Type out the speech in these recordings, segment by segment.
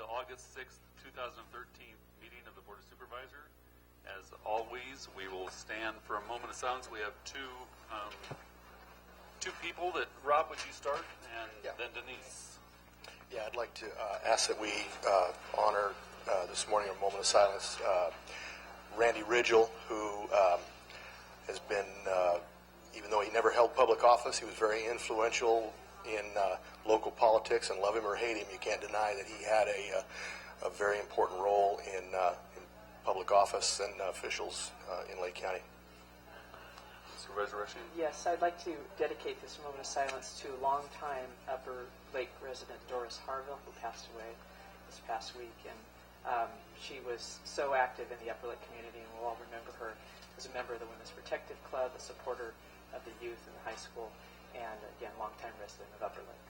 August 6th, 2013 meeting of the Board of Supervisors. As always, we will stand for a moment of silence. We have two people that, Rob, would you start? And then Denise. Yeah, I'd like to ask that we honor this morning a moment of silence Randy Ridgel, who has been, even though he never held public office, he was very influential in local politics, and love him or hate him, you can't deny that he had a very important role in public office and officials in Lake County. Supervisor Rushing? Yes, I'd like to dedicate this moment of silence to longtime Upper Lake resident Doris Harville, who passed away this past week. And she was so active in the Upper Lake community, and we'll all remember her as a member of the Women's Protective Club, a supporter of the youth in the high school, and again, longtime resident of Upper Lake.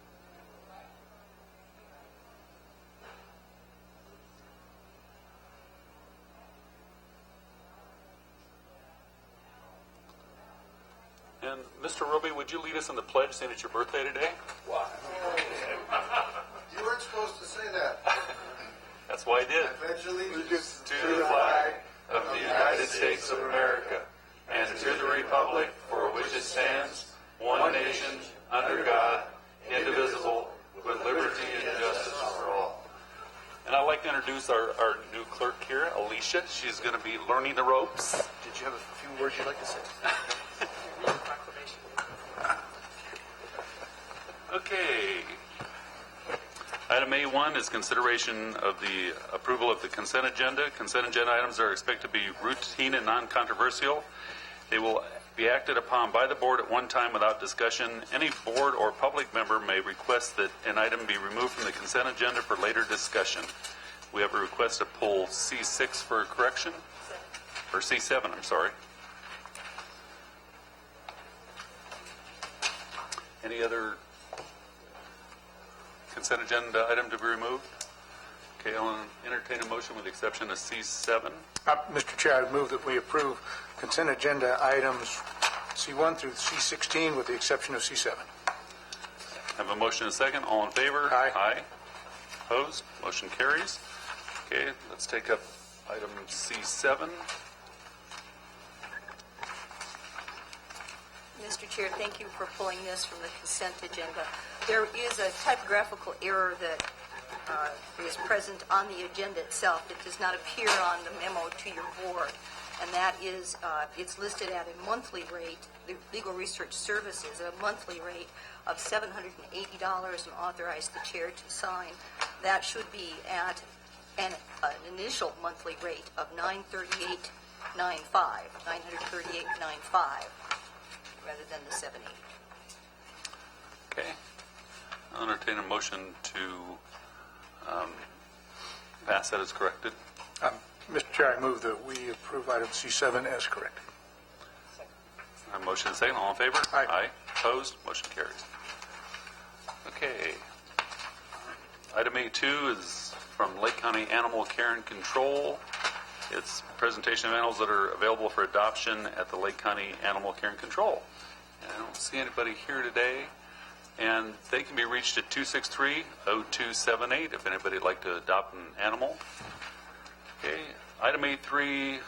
And Mr. Roby, would you lead us in the pledge, saying it's your birthday today? Why? You weren't supposed to say that. That's why I did. I pledge allegiance To the flag of the United States of America and to the republic for which it stands, one nation, under God, indivisible, with liberty and justice for all. And I'd like to introduce our new clerk here, Alicia. She's going to be learning the ropes. Did you have a few words you'd like to say? Okay. Item A1 is consideration of the approval of the consent agenda. Consent agenda items are expected to be routine and non-controversial. They will be acted upon by the board at one time without discussion. Any board or public member may request that an item be removed from the consent agenda for later discussion. We have a request to pull C6 for correction, or C7, I'm sorry. Any other consent agenda item to be removed? Okay, I'll entertain a motion with the exception of C7. Mr. Chair, I move that we approve consent agenda items C1 through C16 with the exception of C7. I have a motion and a second. All in favor? Aye. Aye. Opposed? Motion carries. Okay, let's take up item C7. Mr. Chair, thank you for pulling this from the consent agenda. There is a typographical error that is present on the agenda itself. It does not appear on the memo to your board, and that is it's listed at a monthly rate, the Legal Research Services, a monthly rate of $780 and authorize the chair to sign. That should be at an initial monthly rate of $938.95, rather than the $780. Okay. I'll entertain a motion to pass that as corrected. Mr. Chair, I move that we approve item C7 as corrected. I have a motion and a second. All in favor? Aye. Aye. Opposed? Motion carries. Okay. Item A2 is from Lake County Animal Care and Control. It's presentation of animals that are available for adoption at the Lake County Animal Care and Control. And I don't see anybody here today. And they can be reached at 263-0278 if anybody would like to adopt an animal. Okay. Item A3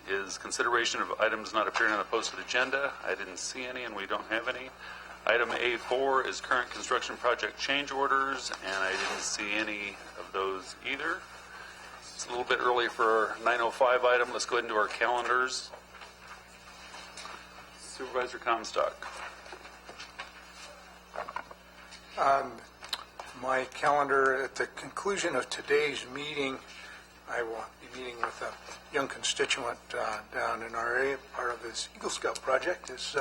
is consideration of items not appearing on the posted agenda. I didn't see any, and we don't have any. Item A4 is current construction project change orders, and I didn't see any of those either. It's a little bit early for our 9:05 item. Let's go ahead and do our calendars. Supervisor Comstock. My calendar, at the conclusion of today's meeting, I will be meeting with a young constituent down in our area. Part of his Eagle Scout project is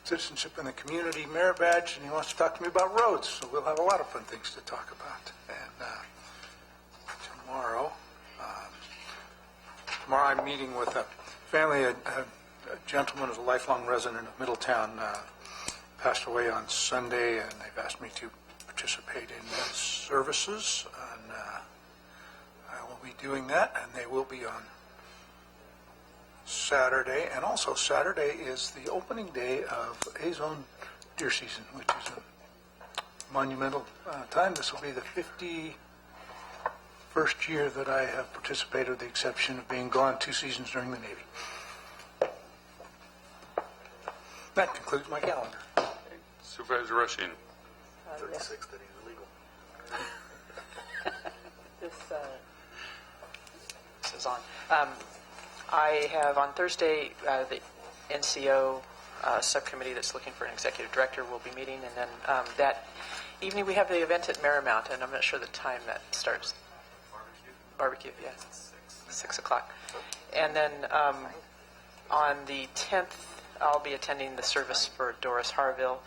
Citizenship in the Community Merit Badge, and he wants to talk to me about roads, so we'll have a lot of fun things to talk about. And tomorrow I'm meeting with a family, a gentleman who's a lifelong resident of Middletown, passed away on Sunday, and they've asked me to participate in his services, and I will be doing that, and they will be on Saturday. And also Saturday is the opening day of A-Zone deer season, which is a monumental time. This will be the first year that I have participated, with the exception of being gone 2 seasons during the Navy. That concludes my calendar. Supervisor Rushing. 36 that he's illegal. This is on. I have on Thursday the NCO subcommittee that's looking for an executive director will be meeting, and then that evening we have the event at Marymount, and I'm not sure the time that starts. Barbecue, yeah. 6 o'clock. And then on the 10th, I'll be attending the service for Doris Harville.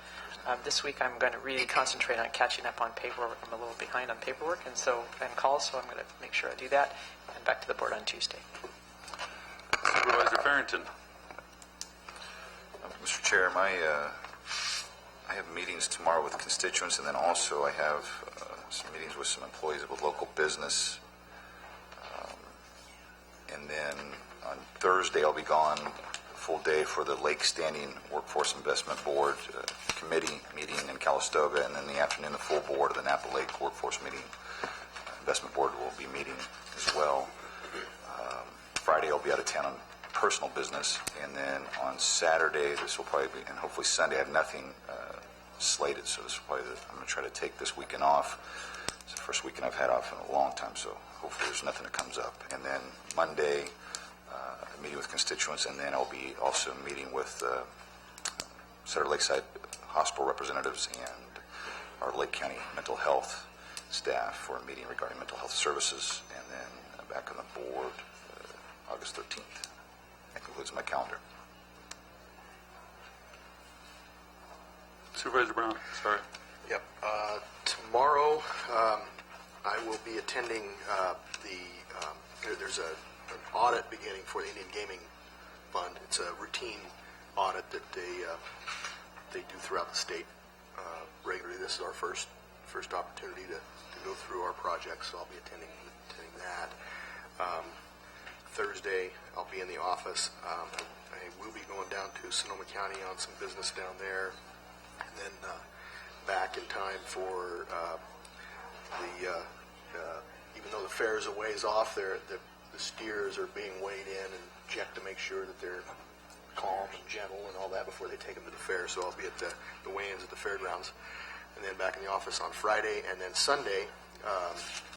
This week I'm going to really concentrate on catching up on paperwork. I'm a little behind on paperwork and calls, so I'm going to make sure I do that. And back to the board on Tuesday. Supervisor Farrington. Mr. Chair, I have meetings tomorrow with constituents, and then also I have some meetings with some employees of a local business. And then on Thursday, I'll be gone a full day for the Lake Standing Workforce Investment Board committee meeting in Calistoga, and then in the afternoon, the full board of the Napa Lake Workforce Investment Board will be meeting as well. Friday, I'll be out of town on personal business, and then on Saturday, this will probably be, and hopefully Sunday, I have nothing slated, so this will probably, I'm going to try to take this weekend off. It's the first weekend I've had off in a long time, so hopefully there's nothing that comes up. And then Monday, a meeting with constituents, and then I'll be also meeting with Sutter Lakeside Hospital representatives and our Lake County mental health staff for a meeting regarding mental health services, and then back on the board August 13th. That concludes my calendar. Supervisor Brown, sorry. Yep. Tomorrow, I will be attending there's an audit beginning for the Indian Gaming Fund. It's a routine audit that they do throughout the state regularly. This is our first opportunity to go through our projects, so I'll be attending that. Thursday, I'll be in the office. I will be going down to Sonoma County on some business down there, and then back in time for even though the fair is a ways off, the steers are being weighed in and checked to make sure that they're calm and gentle and all that before they take them to the fair. So I'll be at the weigh-ins at the fairgrounds, and then back in the office on Friday, and then Sunday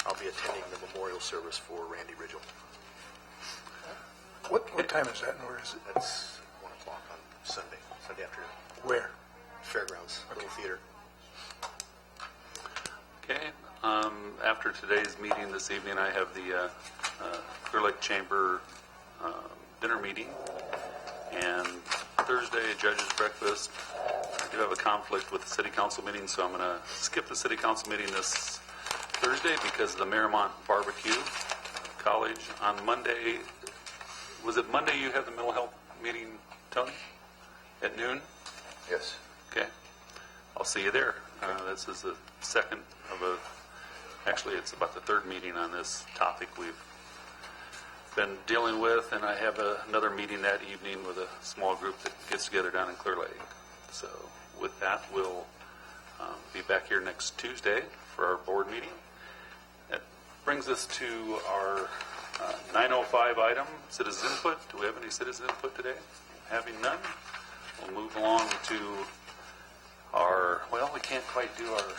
I'll be attending the memorial service for Randy Ridgel. What time is that, and where is it? That's 1 o'clock on Sunday afternoon. Where? Fairgrounds, little theater. Okay. After today's meeting this evening, I have the Clear Lake Chamber dinner meeting, and Thursday, judge's breakfast. I do have a conflict with the city council meeting, so I'm going to skip the city council meeting this Thursday because of the Marymount Barbecue College. On Monday, was it Monday you had the mental health meeting, Tony, at noon? Yes. Okay. I'll see you there. This is the second of actually it's about the third meeting on this topic we've been dealing with, and I have another meeting that evening with a small group that gets together down in Clear Lake. So with that, we'll be back here next Tuesday for our board meeting. That brings us to our 9:05 item, citizen input. Do we have any citizen input today? Having none, we'll move along to our, well, we can't quite do our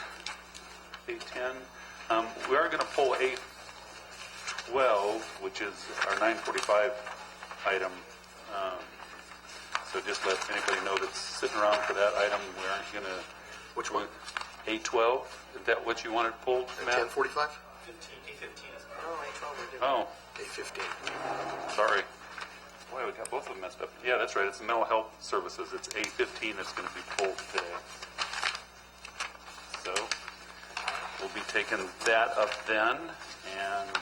810. We are going to pull 812, which is our 9:45 item. So just let anybody know that's sitting around for that item. We aren't going to. Which one? 812. Is that what you wanted pulled, Matt? 10:45? Oh, 8:15. sorry. Boy, we got both of them messed up. Yeah, that's right. It's the mental health services. It's 8:15 that's going to be pulled today. So we'll be taking that up then. And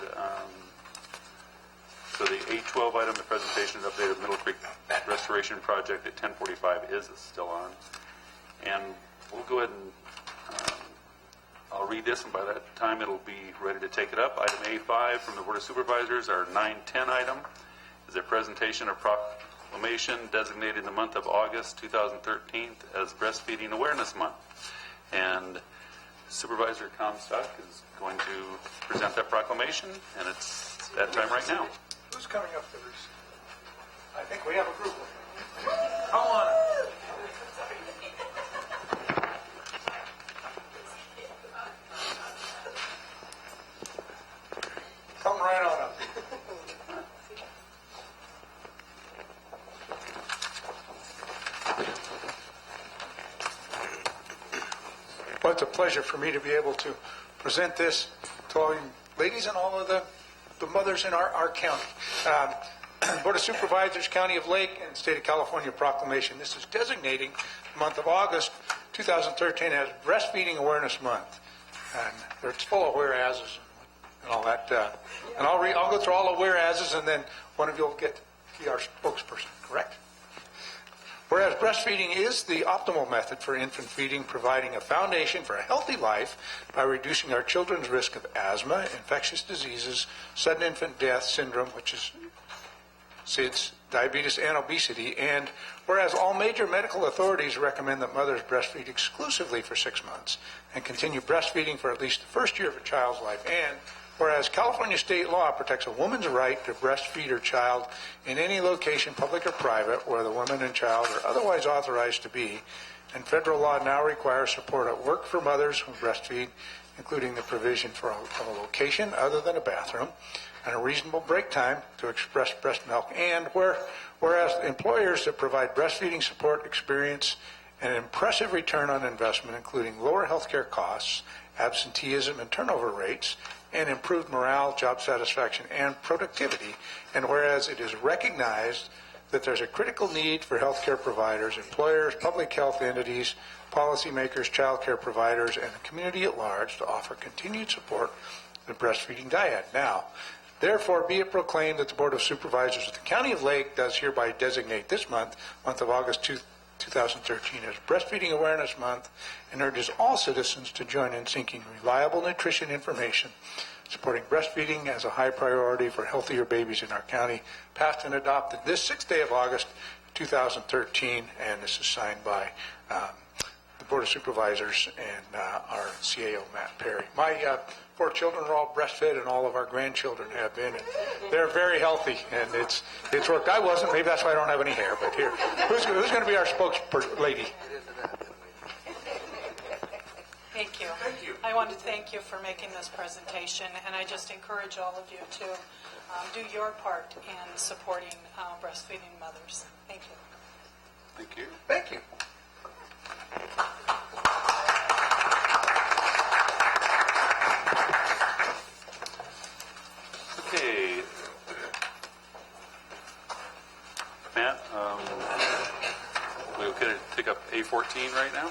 so the 812 item, the presentation and update of Middle Creek Restoration Project at 10:45 is still on. And we'll go ahead and I'll read this, and by that time it'll be ready to take it up. Item A5 from the Board of Supervisors, our 910 item, is a presentation of proclamation designated the month of August 2013 as Breastfeeding Awareness Month. And Supervisor Comstock is going to present that proclamation, and it's that time right now. Who's coming up to receive? I think we have a group. Come on up. Come right on up. Well, it's a pleasure for me to be able to present this to all you ladies and all of the mothers in our county. Board of Supervisors, County of Lake, and State of California proclamation. This is designating the month of August 2013 as Breastfeeding Awareness Month. And it's full of whereases and all that. And I'll go through all the whereases, and then one of you will get to be our spokesperson, correct? Whereas breastfeeding is the optimal method for infant feeding, providing a foundation for a healthy life by reducing our children's risk of asthma, infectious diseases, sudden infant death syndrome, which is SIDS, diabetes, and obesity. And whereas all major medical authorities recommend that mothers breastfeed exclusively for 6 months and continue breastfeeding for at least the first year of a child's life. And whereas California state law protects a woman's right to breastfeed her child in any location, public or private, where the woman and child are otherwise authorized to be, and federal law now requires support at work for mothers who breastfeed, including the provision for a location other than a bathroom, and a reasonable break time to express breast milk, and whereas employers that provide breastfeeding support experience an impressive return on investment, including lower healthcare costs, absenteeism and turnover rates, and improved morale, job satisfaction, and productivity. And whereas it is recognized that there's a critical need for healthcare providers, employers, public health entities, policymakers, child care providers, and the community at large to offer continued support to the breastfeeding diet. Now, therefore, be it proclaimed that the Board of Supervisors of the County of Lake does hereby designate this month of August 2013 as Breastfeeding Awareness Month, and urges all citizens to join in seeking reliable nutrition information, supporting breastfeeding as a high priority for healthier babies in our county, passed and adopted this 6th day of August 2013, and this is signed by the Board of Supervisors and our CAO, Matt Perry. My 4 children are all breastfed, and all of our grandchildren have been, and they're very healthy, and it's worked. I wasn't, maybe that's why I don't have any hair, but here. Who's going to be our spokesperson? Thank you. Thank you. I want to thank you for making this presentation, and I just encourage all of you to do your part in supporting breastfeeding mothers. Thank you. Thank you. Thank you. Okay. Matt, we okay to pick up A14 right now?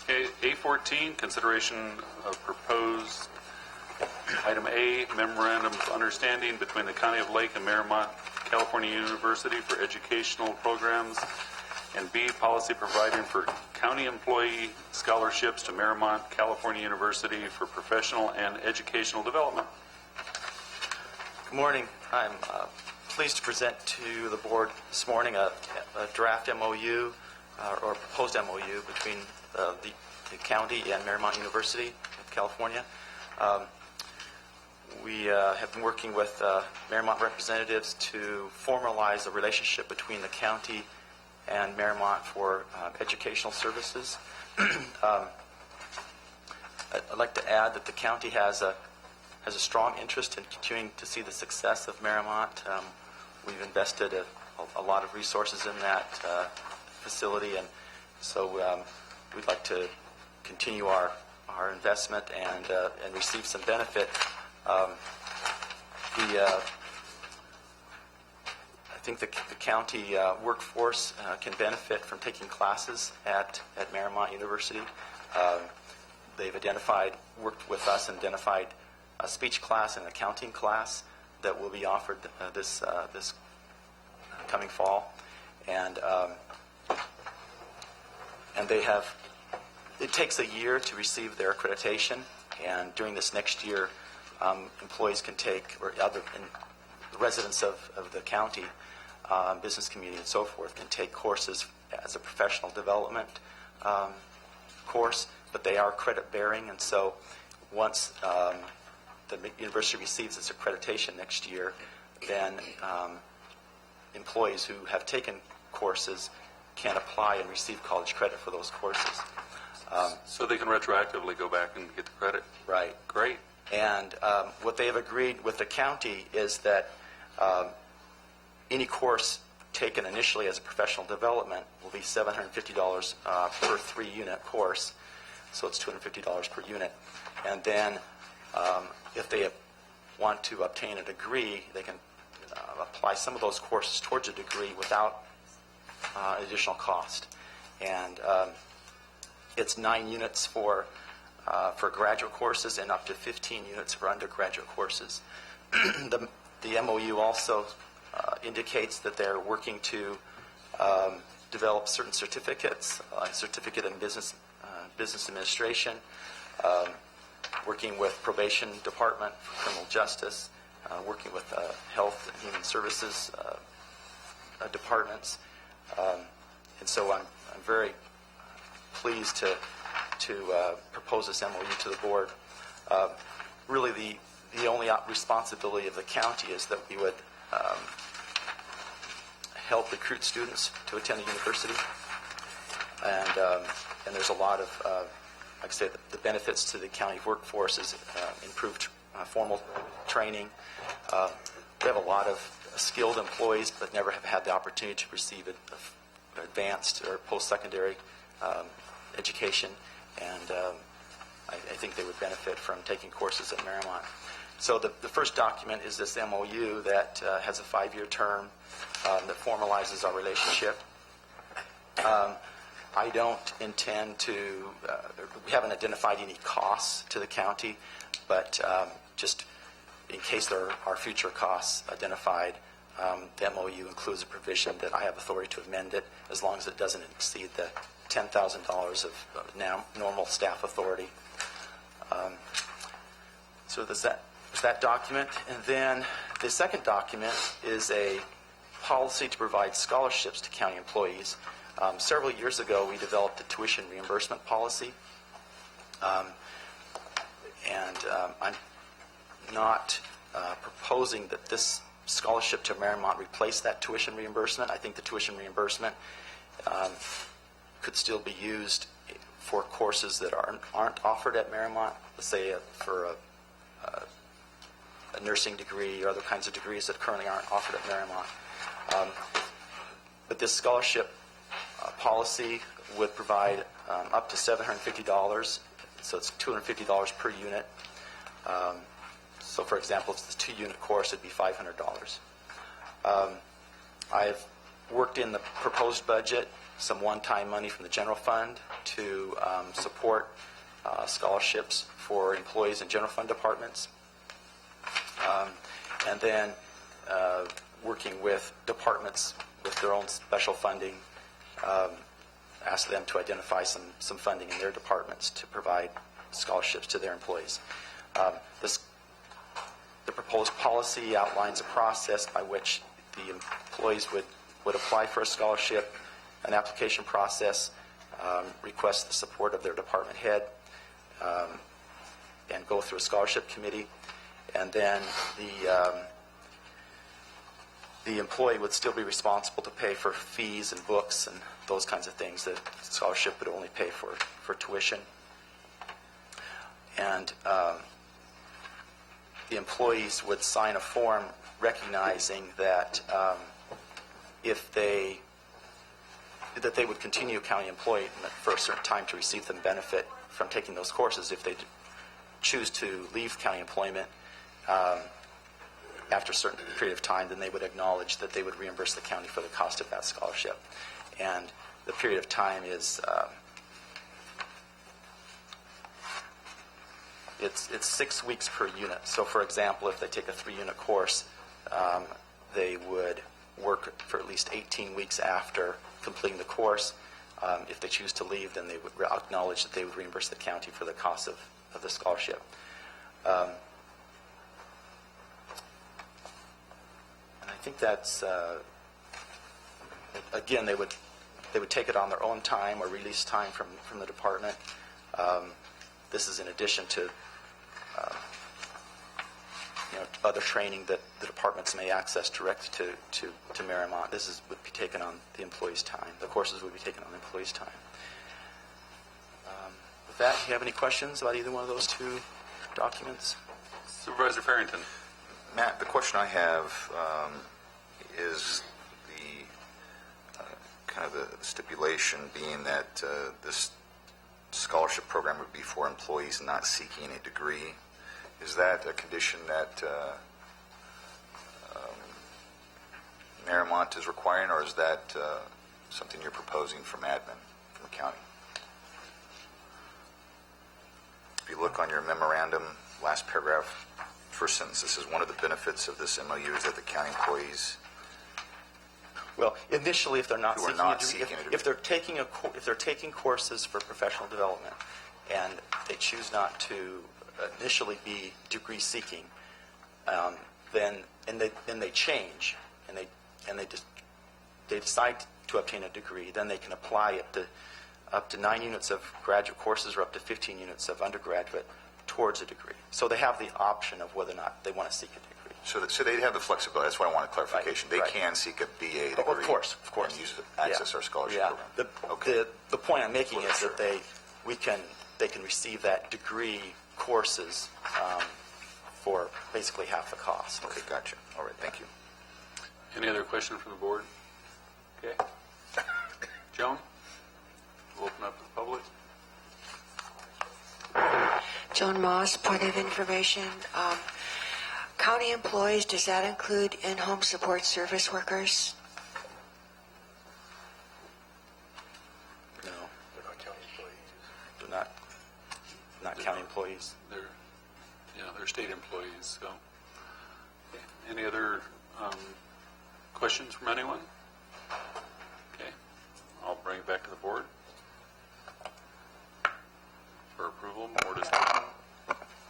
Okay, A14, consideration of proposed item A, memorandum of understanding between the County of Lake and Marymount California University for educational programs, and B, policy providing for county employee scholarships to Marymount California University for professional and educational development. Good morning. I'm pleased to present to the board this morning a draft MOU or proposed MOU between the county and Marymount University of California. We have been working with Marymount representatives to formalize a relationship between the county and Marymount for educational services. I'd like to add that the county has a strong interest in continuing to see the success of Marymount. We've invested a lot of resources in that facility, and so we'd like to continue our investment and receive some benefit. I think the county workforce can benefit from taking classes at Marymount University. They've worked with us and identified a speech class and accounting class that will be offered this coming fall, and they have. It takes a year to receive their accreditation, and during this next year, employees can take, or other residents of the county, business community, and so forth, can take courses as a professional development course, but they are credit-bearing, and so once the university receives its accreditation next year, then employees who have taken courses can apply and receive college credit for those courses. So they can retroactively go back and get the credit? Right. Great. And what they have agreed with the county is that any course taken initially as a professional development will be $750 per 3-unit course, so it's $250 per unit. And then if they want to obtain a degree, they can apply some of those courses towards a degree without additional cost. And it's 9 units for graduate courses and up to 15 units for undergraduate courses. The MOU also indicates that they're working to develop certain certificates, certificate in business administration, working with probation department for criminal justice, working with health and human services departments. And so I'm very pleased to propose this MOU to the board. Really, the only responsibility of the county is that we would help recruit students to attend the university, and there's a lot of, like I say, the benefits to the county workforce is improved formal training. We have a lot of skilled employees, but never have had the opportunity to receive advanced or post-secondary education, and I think they would benefit from taking courses at Marymount. So the first document is this MOU that has a 5-year term that formalizes our relationship. I don't intend to, we haven't identified any costs to the county, but just in case there are future costs identified, the MOU includes a provision that I have authority to amend it as long as it doesn't exceed the $10,000 of normal staff authority. So there's that document. And then the second document is a policy to provide scholarships to county employees. Several years ago, we developed a tuition reimbursement policy. I'm not proposing that this scholarship to Marymount replace that tuition reimbursement. I think the tuition reimbursement could still be used for courses that aren't offered at Marymount, let's say for a nursing degree or other kinds of degrees that currently aren't offered at Marymount. But this scholarship policy would provide up to $750, so it's $250 per unit. So, for example, if it's a 2-unit course, it'd be $500. I've worked in the proposed budget some one-time money from the general fund to support scholarships for employees in general fund departments. And then working with departments with their own special funding, ask them to identify some funding in their departments to provide scholarships to their employees. The proposed policy outlines a process by which the employees would apply for a scholarship, an application process, request the support of their department head, and go through a scholarship committee. And then the employee would still be responsible to pay for fees and books and those kinds of things. The scholarship would only pay for tuition. And the employees would sign a form recognizing that that they would continue county employment for a certain time to receive the benefit from taking those courses. If they choose to leave county employment after a certain period of time, then they would acknowledge that they would reimburse the county for the cost of that scholarship. And the period of time is it's 6 weeks per unit. So, for example, if they take a 3-unit course, they would work for at least 18 weeks after completing the course. If they choose to leave, then they would acknowledge that they would reimburse the county for the cost of the scholarship. And I think that's, again, they would take it on their own time or release time from the department. This is in addition to other training that the departments may access direct to Marymount. Would be taken on the employees' time. The courses would be taken on the employees' time. With that, do you have any questions about either one of those two documents? Supervisor Farrington. Matt, the question I have is the kind of the stipulation being that this scholarship program would be for employees not seeking a degree. Is that a condition that Marymount is requiring, or is that something you're proposing from admin, from the county? If you look on your memorandum, last paragraph, first sentence, this is one of the benefits of this MOU is that the county employees Well, initially, if they're not who are seeking not a degree, seeking a degree. if they're taking courses for professional development, and they choose not to initially be degree seeking, then they change and they decide to obtain a degree, then they can apply up to 9 units of graduate courses or up to 15 units of undergraduate towards a degree. So they have the option of whether or not they want to seek a degree. So they'd have the flexibility. That's why I wanted clarification. Right, They right. can seek a BA degree. Of course. And use it, access Yeah. our scholarship Yeah. program. The, the point I'm making Well, is that they can receive that degree courses for basically half the cost. Okay, gotcha. All right, thank you. Any other question from the board? Okay. Joan? We'll open up to the public. Joan Moss, point of information. County employees, does that include in-home support service workers? No, They're not county employees. they're not county employees. They're state employees, so. Okay. Any other questions from anyone? Okay. I'll bring it back to the board for approval. More discussion.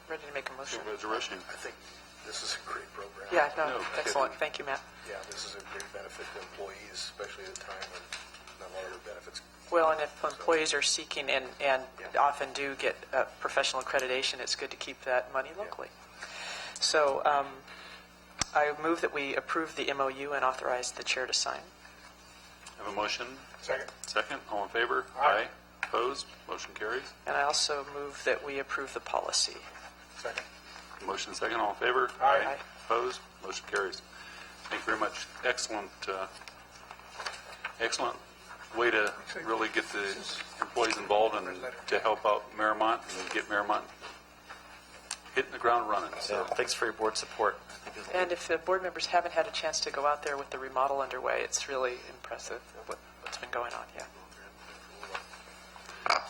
Ready to make a motion? Supervisor Rushing. I think this is a great program. Yeah, no, No, excellent. kidding. Thank you, Matt. Yeah, this is a great benefit to employees, especially at a time when not a lot of their benefits. Well, and if employees are seeking and often do get professional accreditation, it's good to keep that money locally. So I move that we approve the MOU and authorize the chair to sign. Have a motion? Second. Second. All in favor? Aye. Opposed? Motion carries. And I also move that we approve the policy. Second. Motion second. All in favor? Aye. Opposed? Motion carries. Thank you very much. Excellent way to really get the employees involved and to help out Marymount and get Marymount hitting the ground running. So Thanks for your board support. I think And if the board members haven't had a chance to go out there with the remodel underway, it's really impressive what's been going on, yeah.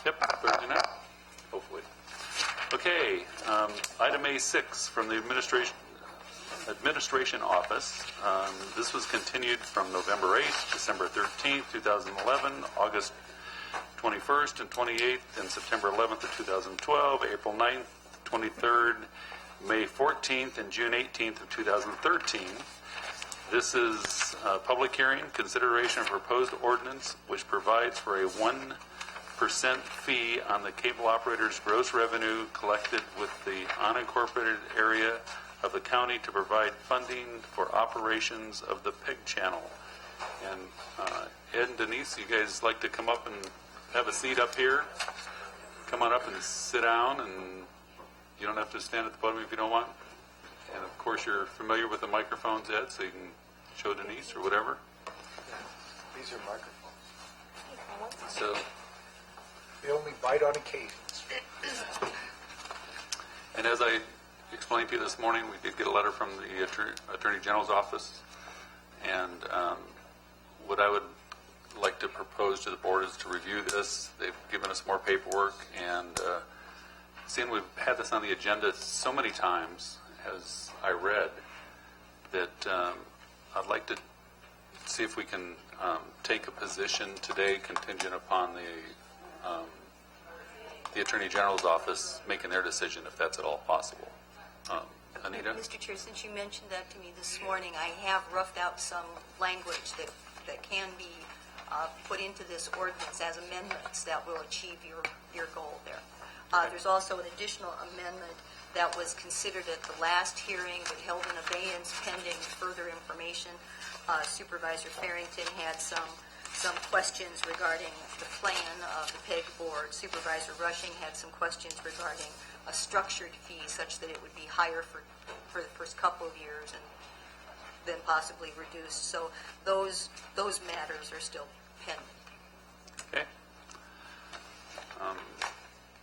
Yep, Thursday night, hopefully. Okay, item A6 from the administration office. This was continued from November 8th, December 13th, 2011, August 21st and 28th, and September 11th of 2012, April 9th, 23rd, May 14th, and June 18th of 2013. This is a public hearing, consideration of proposed ordinance which provides for a 1% fee on the cable operator's gross revenue collected with the unincorporated area of the county to provide funding for operations of the PEG channel. And Ed and Denise, you guys like to come up and have a seat up here? Come on up and sit down, and you don't have to stand at the podium if you don't want. And of course, you're familiar with the microphones, Ed, so you can show Denise or whatever. These are microphones. So, They only bite on occasions. and as I explained to you this morning, we did get a letter from the Attorney General's office, and what I would like to propose to the board is to review this. They've given us more paperwork, and seeing we've had this on the agenda so many times, as I read, that I'd like to see if we can take a position today contingent upon the Attorney General's office making their decision, if that's at all possible. Anita? Mr. Chair, since you mentioned that to me this morning, I have roughed out some language that can be put into this ordinance as amendments that will achieve your goal there. There's also an additional amendment that was considered at the last hearing but held in abeyance pending further information. Supervisor Farrington had some questions regarding the plan of the PEG board. Supervisor Rushing had some questions regarding a structured fee such that it would be higher for the first couple of years and then possibly reduced. So those matters are still pending. Okay.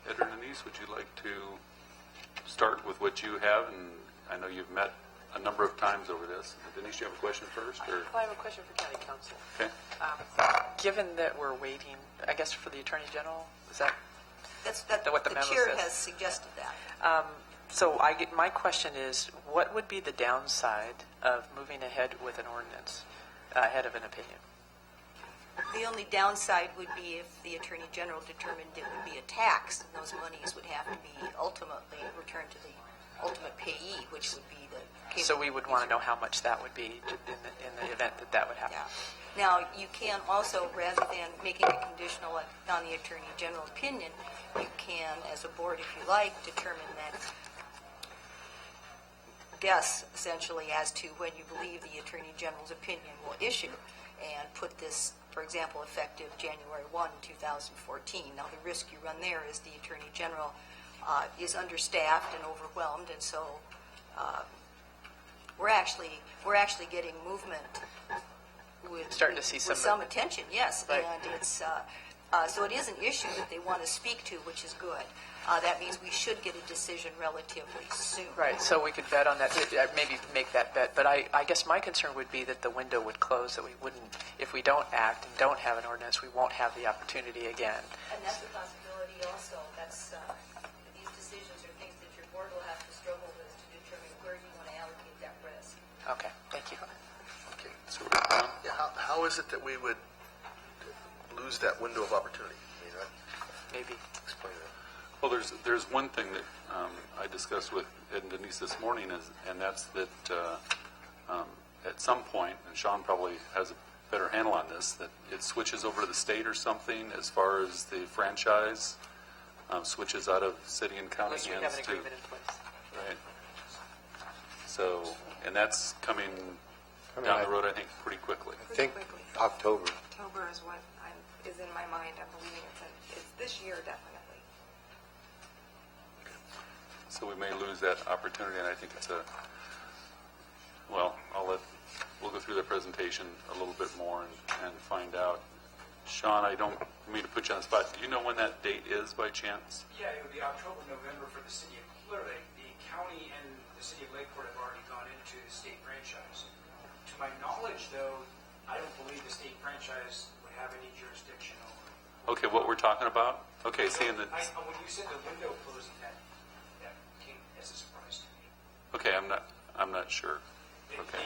Ed or Denise, would you like to start with what you have? And I know you've met a number of times over this. Denise, do you have a question first? Or? Well, I have a question for County Council. Okay. Given that we're waiting, I guess, for the Attorney General, is that That's what the the memo chair says? has suggested that. So my question is, what would be the downside of moving ahead with an ordinance ahead of an opinion? The only downside would be if the Attorney General determined it would be a tax, and those monies would have to be ultimately returned to the ultimate payee, which would be the cable. So we would want to know how much that would be in the event that would happen. Yeah. Now, you can also, rather than making it conditional on the Attorney General opinion, you can, as a board, if you like, determine that, guess essentially as to when you believe the Attorney General's opinion will issue, and put this, for example, effective January 1, 2014. Now, the risk you run there is the Attorney General is understaffed and overwhelmed, and so we're actually getting movement with Starting to see with some attention, yes, Right. and it's so it is an issue that they want to speak to, which is good. That means we should get a decision relatively soon. Right, so we could bet on that, maybe make that bet. But I guess my concern would be that the window would close, that we wouldn't, if we don't act and don't have an ordinance, we won't have the opportunity again. And that's a possibility also. That's these decisions are things that your board will have to struggle with to determine where you want to allocate that risk. Okay, thank you. Okay. So, Yeah, how is it that we would lose that window of opportunity? I mean, Maybe. explain that. well, there's one thing that I discussed with Ed and Denise this morning, and that's that at some point, and Sean probably has a better handle on this, that it switches over to the state or something as far as the franchise switches out of city and county Unless we hands have an to agreement in place. right. So, and that's coming down the road, I think, pretty quickly. I think Quickly. October. October is what is in my mind. I'm believing it's this year, definitely. So we may lose that opportunity, and I think it's well, we'll go through the presentation a little bit more and find out. Sean, I don't mean to put you on the spot. Do you know when that date is by chance? Yeah, it would be October, November for the city of Clear Lake. The county and the city of Lakeport have already gone into the state franchise. To my knowledge, though, I don't believe the state franchise would have any jurisdiction over. Okay, what we're talking about? Okay, seeing that. When you said the window closing, that came as a surprise to me. Okay, I'm not sure. Okay.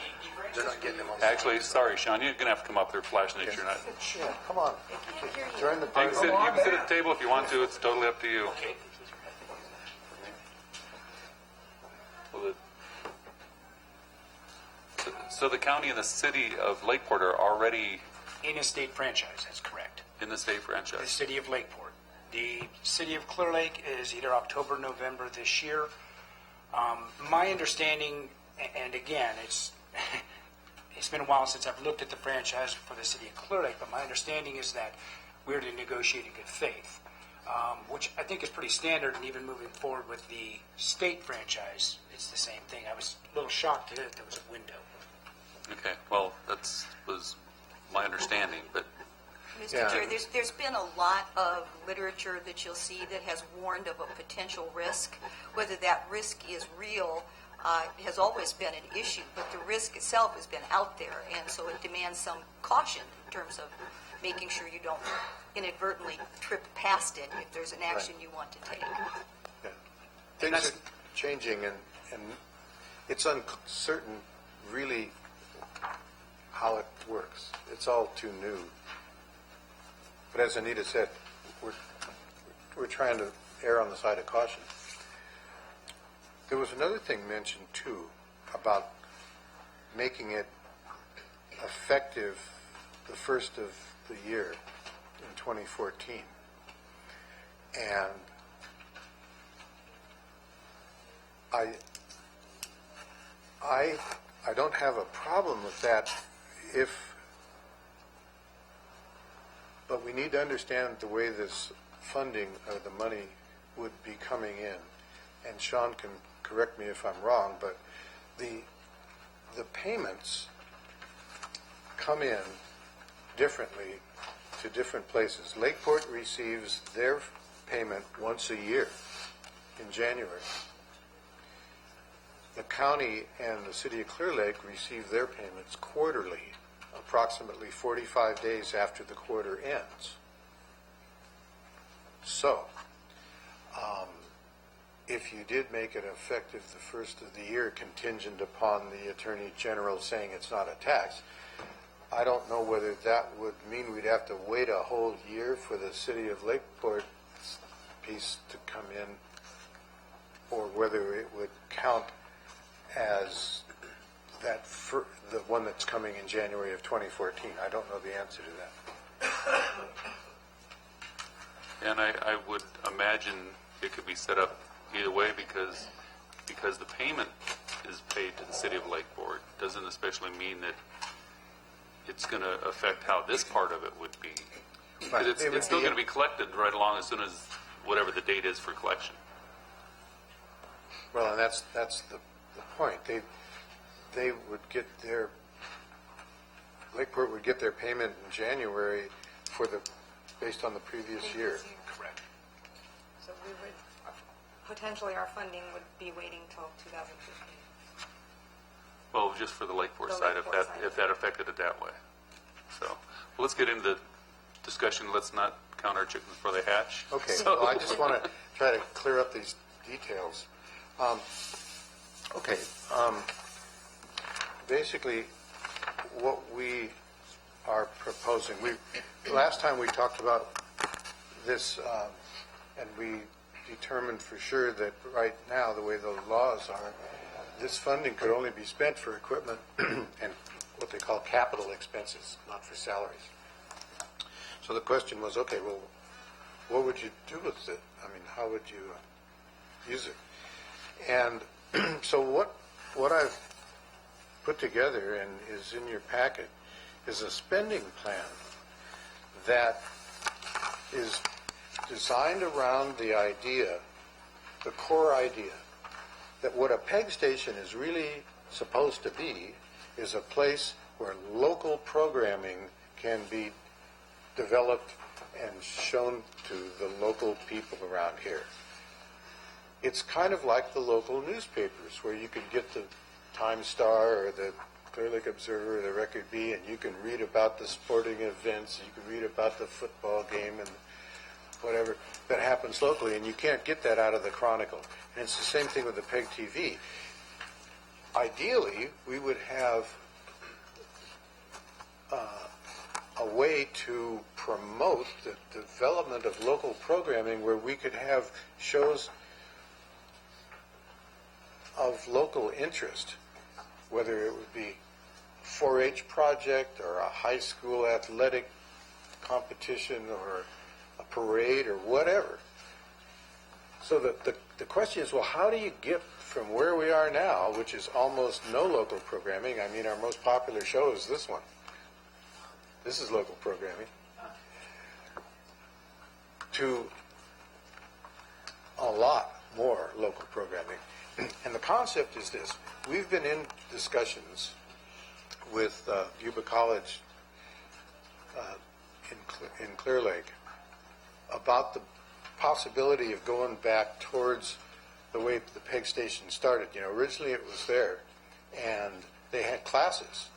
They're not getting them on. Actually, sorry, Sean, you're gonna have to come up there flashing it. You're not. Yeah, come on. Join the You party. can sit at the table if you want to. It's totally up to you. Well, so the county and the city of Lakeport are already In a state franchise, that's correct. in the state The franchise. city of Lakeport. The city of Clear Lake is either October, November this year. My understanding, and again, it's been a while since I've looked at the franchise for the city of Clear Lake, but my understanding is that we're to negotiate in good faith, which I think is pretty standard, and even moving forward with the state franchise, it's the same thing. I was a little shocked that there was a window. Okay, well, was my understanding, but Mr. Yeah. Chair, there's been a lot of literature that you'll see that has warned of a potential risk. Whether that risk is real has always been an issue, but the risk itself has been out there, and so it demands some caution in terms of making sure you don't inadvertently trip past it if there's an action you want to take. Yeah. Things are changing, and it's uncertain really how it works. It's all too new. But as Anita said, we're trying to err on the side of caution. There was another thing mentioned, too, about making it effective the first of the year in 2014. And I don't have a problem with that but we need to understand the way this funding or the money would be coming in. And Sean can correct me if I'm wrong, but the payments come in differently to different places. Lakeport receives their payment once a year in January. The county and the city of Clear Lake receive their payments quarterly, approximately 45 days after the quarter ends. So, if you did make it effective the first of the year, contingent upon the Attorney General saying it's not a tax, I don't know whether that would mean we'd have to wait a whole year for the city of Lakeport piece to come in, or whether it would count as the one that's coming in January of 2014. I don't know the answer to that. And I would imagine it could be set up either way because the payment is paid to the city of Lakeport doesn't especially mean that it's going to affect how this part of it would be. Right. It's still going to be collected right along as soon as whatever the date is for collection. Well, and that's the point. They would get their Lakeport would get their payment in January based on the previous year. Correct. So we would, potentially our funding would be waiting till 2015. Well, just for the Lakeport The side, Lakeport side. if that affected it that way. So, well, let's get into the discussion. Let's not count our chickens before they hatch. Okay, So- well, I just want to try to clear up these details. Basically, what we are proposing, last time we talked about this, and we determined for sure that right now, the way the laws are, this funding could only be spent for equipment and what they call capital expenses, not for salaries. So the question was, okay, well, what would you do with it? I mean, how would you use it? And so what I've put together and is in your packet is a spending plan that is designed around the idea, the core idea, that what a PEG station is really supposed to be is a place where local programming can be developed and shown to the local people around here. It's kind of like the local newspapers where you can get the Times Star or the Clear Lake Observer or the Record Bee, and you can read about the sporting events, you can read about the football game and whatever that happens locally, and you can't get that out of the Chronicle. And it's the same thing with the PEG TV. Ideally, we would have a way to promote the development of local programming where we could have shows of local interest, whether it would be a 4-H project or a high school athletic competition or a parade or whatever. So the question is, well, how do you get from where we are now, which is almost no local programming? I mean, our most popular show is this one. This is local programming. To a lot more local programming. And the concept is this. We've been in discussions with Yuba College in Clear Lake about the possibility of going back towards the way the PEG station started. You know, originally it was there, and they had classes.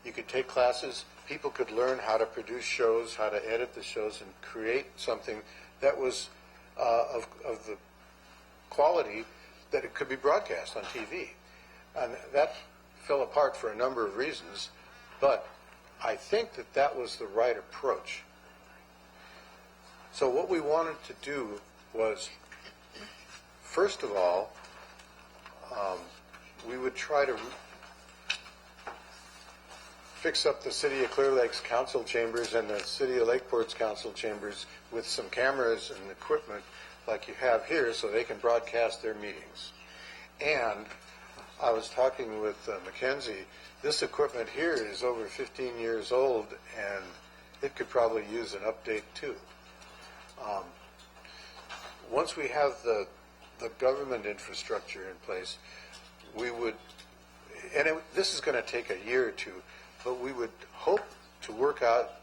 You could take classes. People could learn how to produce shows, how to edit the shows, and create something that was of the quality that it could be broadcast on TV. And that fell apart for a number of reasons, but I think that that was the right approach. So what we wanted to do was, first of all, we would try to fix up the City of Clear Lake's council chambers and the City of Lakeport's council chambers with some cameras and equipment like you have here so they can broadcast their meetings. And I was talking with Mackenzie, this equipment here is over 15 years old, and it could probably use an update too. Once we have the government infrastructure in place, we would, and this is going to take a year or two, but we would hope to work out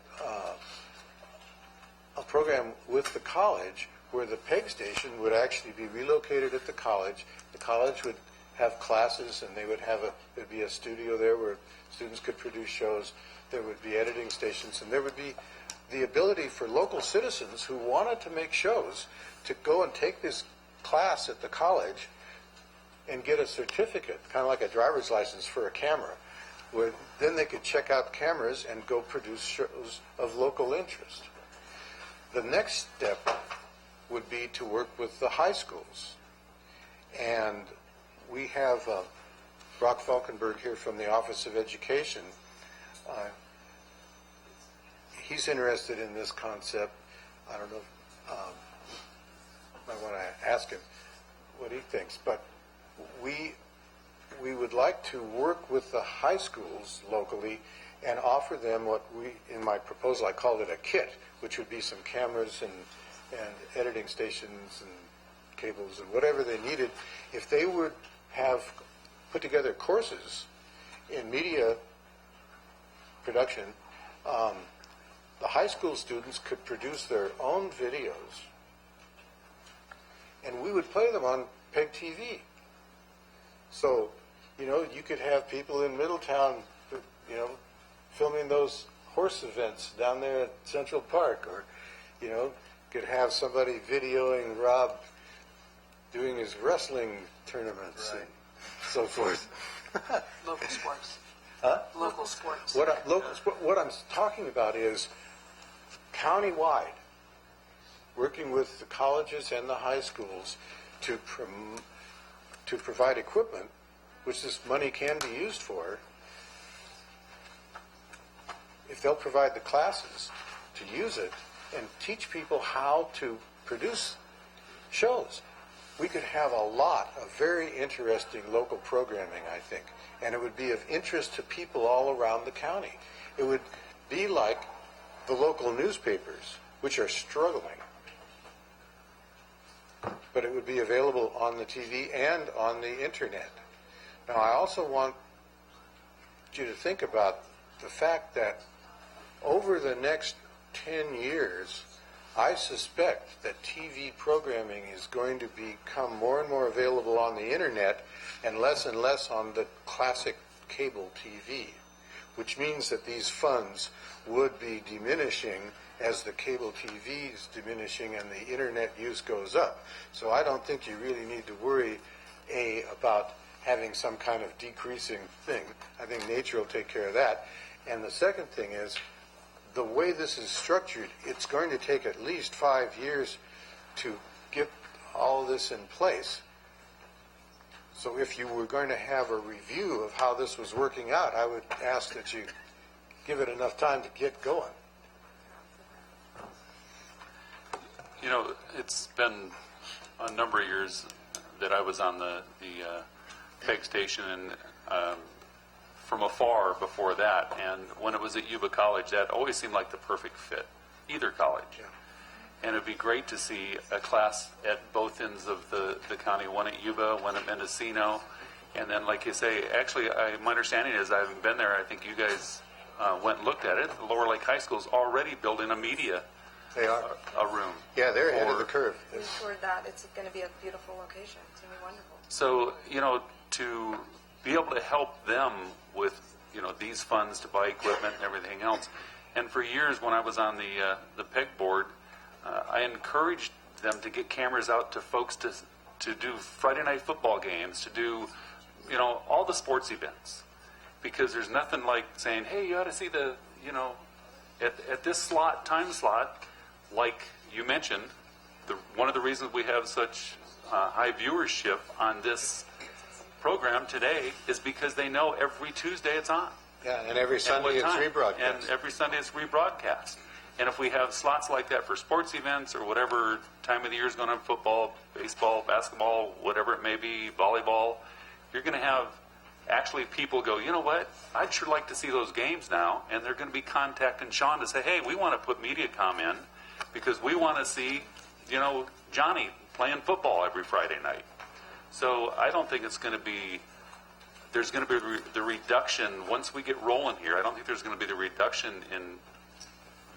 a program with the college where the PEG station would actually be relocated at the college. The college would have classes, and there'd be a studio there where students could produce shows. There would be editing stations, and there would be the ability for local citizens who wanted to make shows to go and take this class at the college and get a certificate, kind of like a driver's license for a camera, where then they could check out cameras and go produce shows of local interest. The next step would be to work with the high schools. And we have Brock Falkenberg here from the Office of Education. He's interested in this concept. I don't know, I want to ask him what he thinks, but we would like to work with the high schools locally and offer them what in my proposal, I called it a kit, which would be some cameras and editing stations and cables and whatever they needed. If they would have put together courses in media production, the high school students could produce their own videos, and we would play them on PEG TV. So, you could have people in Middletown, filming those horse events down there at Central Park, or, could have somebody videoing Rob doing his wrestling tournaments and so forth. Local sports. Huh? Local sports. What I'm talking about is countywide, working with the colleges and the high schools to provide equipment, which this money can be used for, if they'll provide the classes to use it and teach people how to produce shows. We could have a lot of very interesting local programming, I think, and it would be of interest to people all around the county. It would be like the local newspapers, which are struggling, but it would be available on the TV and on the internet. Now, I also want you to think about the fact that over the next 10 years, I suspect that TV programming is going to become more and more available on the internet and less on the classic cable TV, which means that these funds would be diminishing as the cable TV is diminishing and the internet use goes up. So I don't think you really need to worry, about having some kind of decreasing thing. I think nature will take care of that. And the second thing is, the way this is structured, it's going to take at least 5 years to get all this in place. So if you were going to have a review of how this was working out, I would ask that you give it enough time to get going. It's been a number of years that I was on the PEG station, and from afar before that, and when it was at Yuba College, that always seemed like the perfect fit, either college. Yeah. And it'd be great to see a class at both ends of the county, one at Yuba, one at Mendocino, and then, like you say, actually, my understanding is, I haven't been there, I think you guys went and looked at it, the Lower Lake High School's already building a media They are. a room. Yeah, they're ahead of the curve. We toured that. It's going to be a beautiful location. It's going to be wonderful. So, to be able to help them with, these funds to buy equipment and everything else. And for years when I was on the PEG board, I encouraged them to get cameras out to folks to do Friday night football games, to do, all the sports events. Because there's nothing like saying, hey, you ought to see at this time slot, like you mentioned, one of the reasons we have such high viewership on this program today is because they know every Tuesday it's on. Yeah, and every Sunday it's rebroadcast. And every Sunday it's rebroadcast. And if we have slots like that for sports events or whatever time of the year is going on, football, baseball, basketball, whatever it may be, volleyball, you're going to have actually people go, you know what, I'd sure like to see those games now. And they're going to be contacting Sean to say, hey, we want to put MediaCom in because we want to see, you know, Johnny playing football every Friday night. So I don't think it's going to be, there's going to be the reduction, once we get rolling here, I don't think there's going to be the reduction in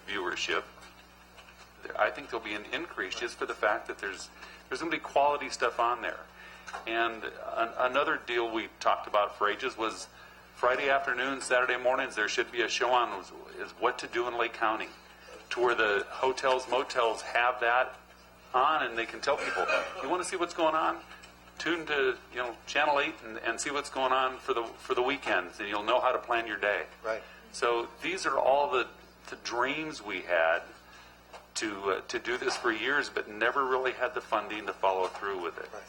viewership. I think there'll be an increase just for the fact that there's going to be quality stuff on there. And another deal we talked about for ages was Friday afternoons, Saturday mornings, there should be a show on is what to do in Lake County, to where the hotels, motels have that on, and they can tell people, you want to see what's going on? Tune to Channel 8 and see what's going on for the weekends, and you'll know how to plan your day. Right. So these are all the dreams we had to do this for years, but never really had the funding to follow through with it. Right.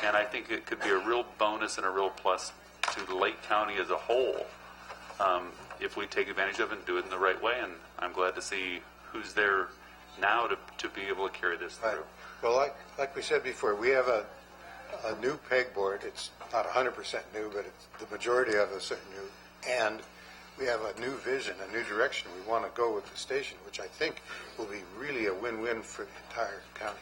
And I think it could be a real bonus and a real plus to Lake County as a whole if we take advantage of it and do it in the right way. And I'm glad to see who's there now to be able to carry this through. Right. Well, like we said before, we have a new pegboard. It's not 100% new, but the majority of us are new. And we have a new vision, a new direction we want to go with the station, which I think will be really a win-win for the entire county.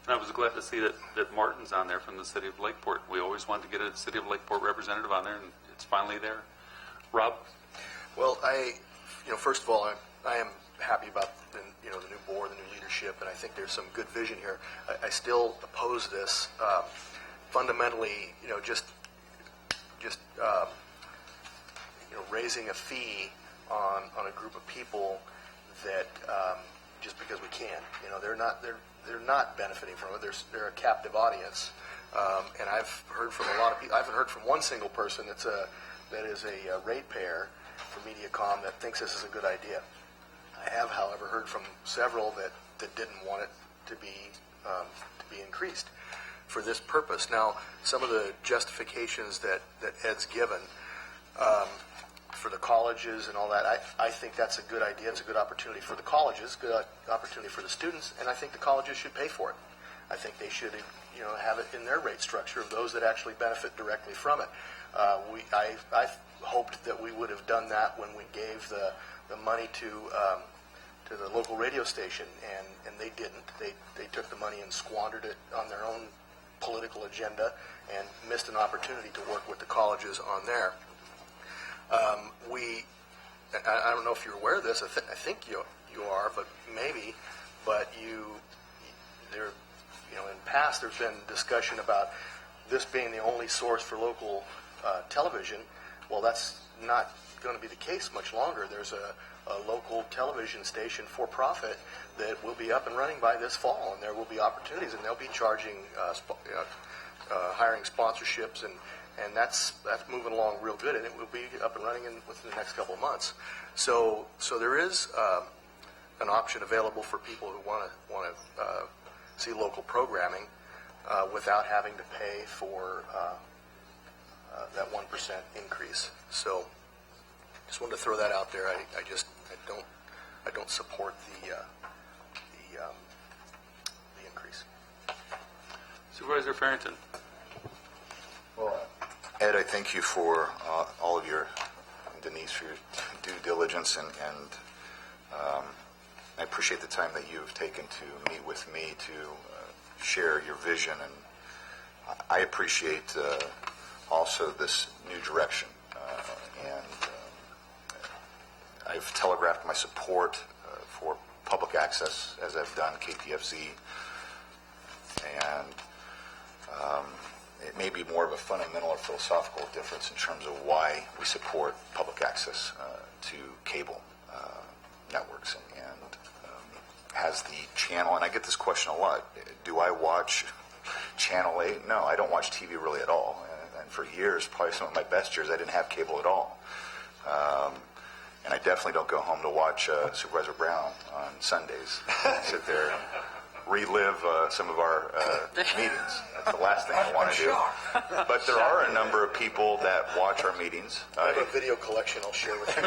And I was glad to see that Martin's on there from the city of Lakeport. We always wanted to get a city of Lakeport representative on there, and it's finally there. Rob? Well, first of all, I am happy about the new board, the new leadership, and I think there's some good vision here. I still oppose this fundamentally. Just raising a fee on a group of people that just because we can. They're not benefiting from it. They're a captive audience, and I've heard from a lot of people. I haven't heard from one single person that is a ratepayer for MediaCom that thinks this is a good idea. I have, however, heard from several that didn't want it to be increased for this purpose. Now, some of the justifications that Ed's given for the colleges and all that, I think that's a good idea. It's a good opportunity for the colleges, good opportunity for the students, and I think the colleges should pay for it. I think they should, have it in their rate structure of those that actually benefit directly from it. I hoped that we would have done that when we gave the money to the local radio station, and they didn't. They took the money and squandered it on their own political agenda and missed an opportunity to work with the colleges on there. I don't know if you're aware of this. I think you are, but maybe. But in the past, there's been discussion about this being the only source for local television. Well, that's not going to be the case much longer. There's a local television station for profit that will be up and running by this fall, and there will be opportunities, and they'll be charging, hiring sponsorships, and that's moving along real good, and it will be up and running within the next couple of months. So there is an option available for people who want to see local programming without having to pay for that 1% increase. So just wanted to throw that out there. I don't support the increase. Supervisor Farrington. Well, Ed, I thank you for all of your, Denise, for your due diligence, and I appreciate the time that you've taken to meet with me to share your vision, and I appreciate also this new direction, and I've telegraphed my support for public access, as I've done KPFZ, and it may be more of a fundamental or philosophical difference in terms of why we support public access to cable networks, and has the channel, and I get this question a lot, do I watch Channel 8? No, I don't watch TV really at all, and for years, probably some of my best years, I didn't have cable at all. And I definitely don't go home to watch Supervisor Brown on Sundays. Sit there relive some of our meetings. That's the last thing I want to do. But there are a number of people that watch our meetings. I have a video collection I'll share with you.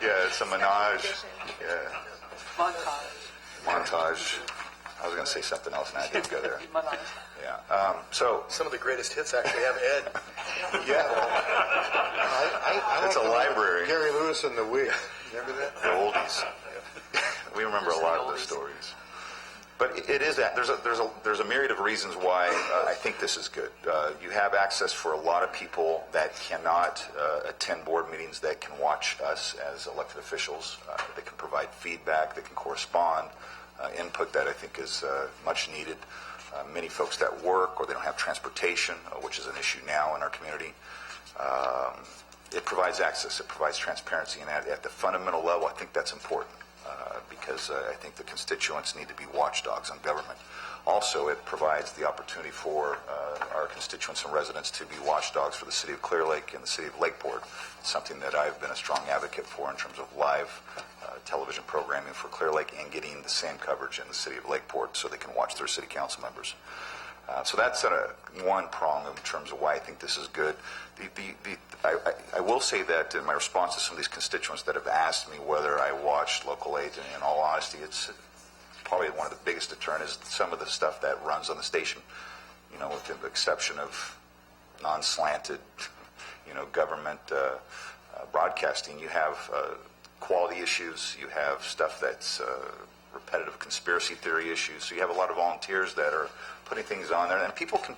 Yeah, it's a menage. Yeah. Montage. I was going to say something else, and I didn't go there. Yeah. So some of the greatest hits actually have Ed. Yeah. It's a library. Gary Lewis and the Wig. Remember that? The oldies. We remember a lot of those stories. But it is that there's a myriad of reasons why I think this is good. You have access for a lot of people that cannot attend board meetings, that can watch us as elected officials. They can provide feedback, they can correspond, input that I think is much needed. Many folks that work or they don't have transportation, which is an issue now in our community. It provides access, it provides transparency, and at the fundamental level, I think that's important. Because I think the constituents need to be watchdogs on government. Also, it provides the opportunity for our constituents and residents to be watchdogs for the city of Clear Lake and the city of Lakeport. It's something that I've been a strong advocate for in terms of live television programming for Clear Lake and getting the same coverage in the city of Lakeport so they can watch their city council members. So that's one prong in terms of why I think this is good. I will say that in my response to some of these constituents that have asked me whether I watch Local 8, and in all honesty, it's probably one of the biggest deterrent is some of the stuff that runs on the station, with the exception of non-slanted, government broadcasting. You have quality issues, you have stuff that's repetitive conspiracy theory issues, so you have a lot of volunteers that are putting things on there, and people can,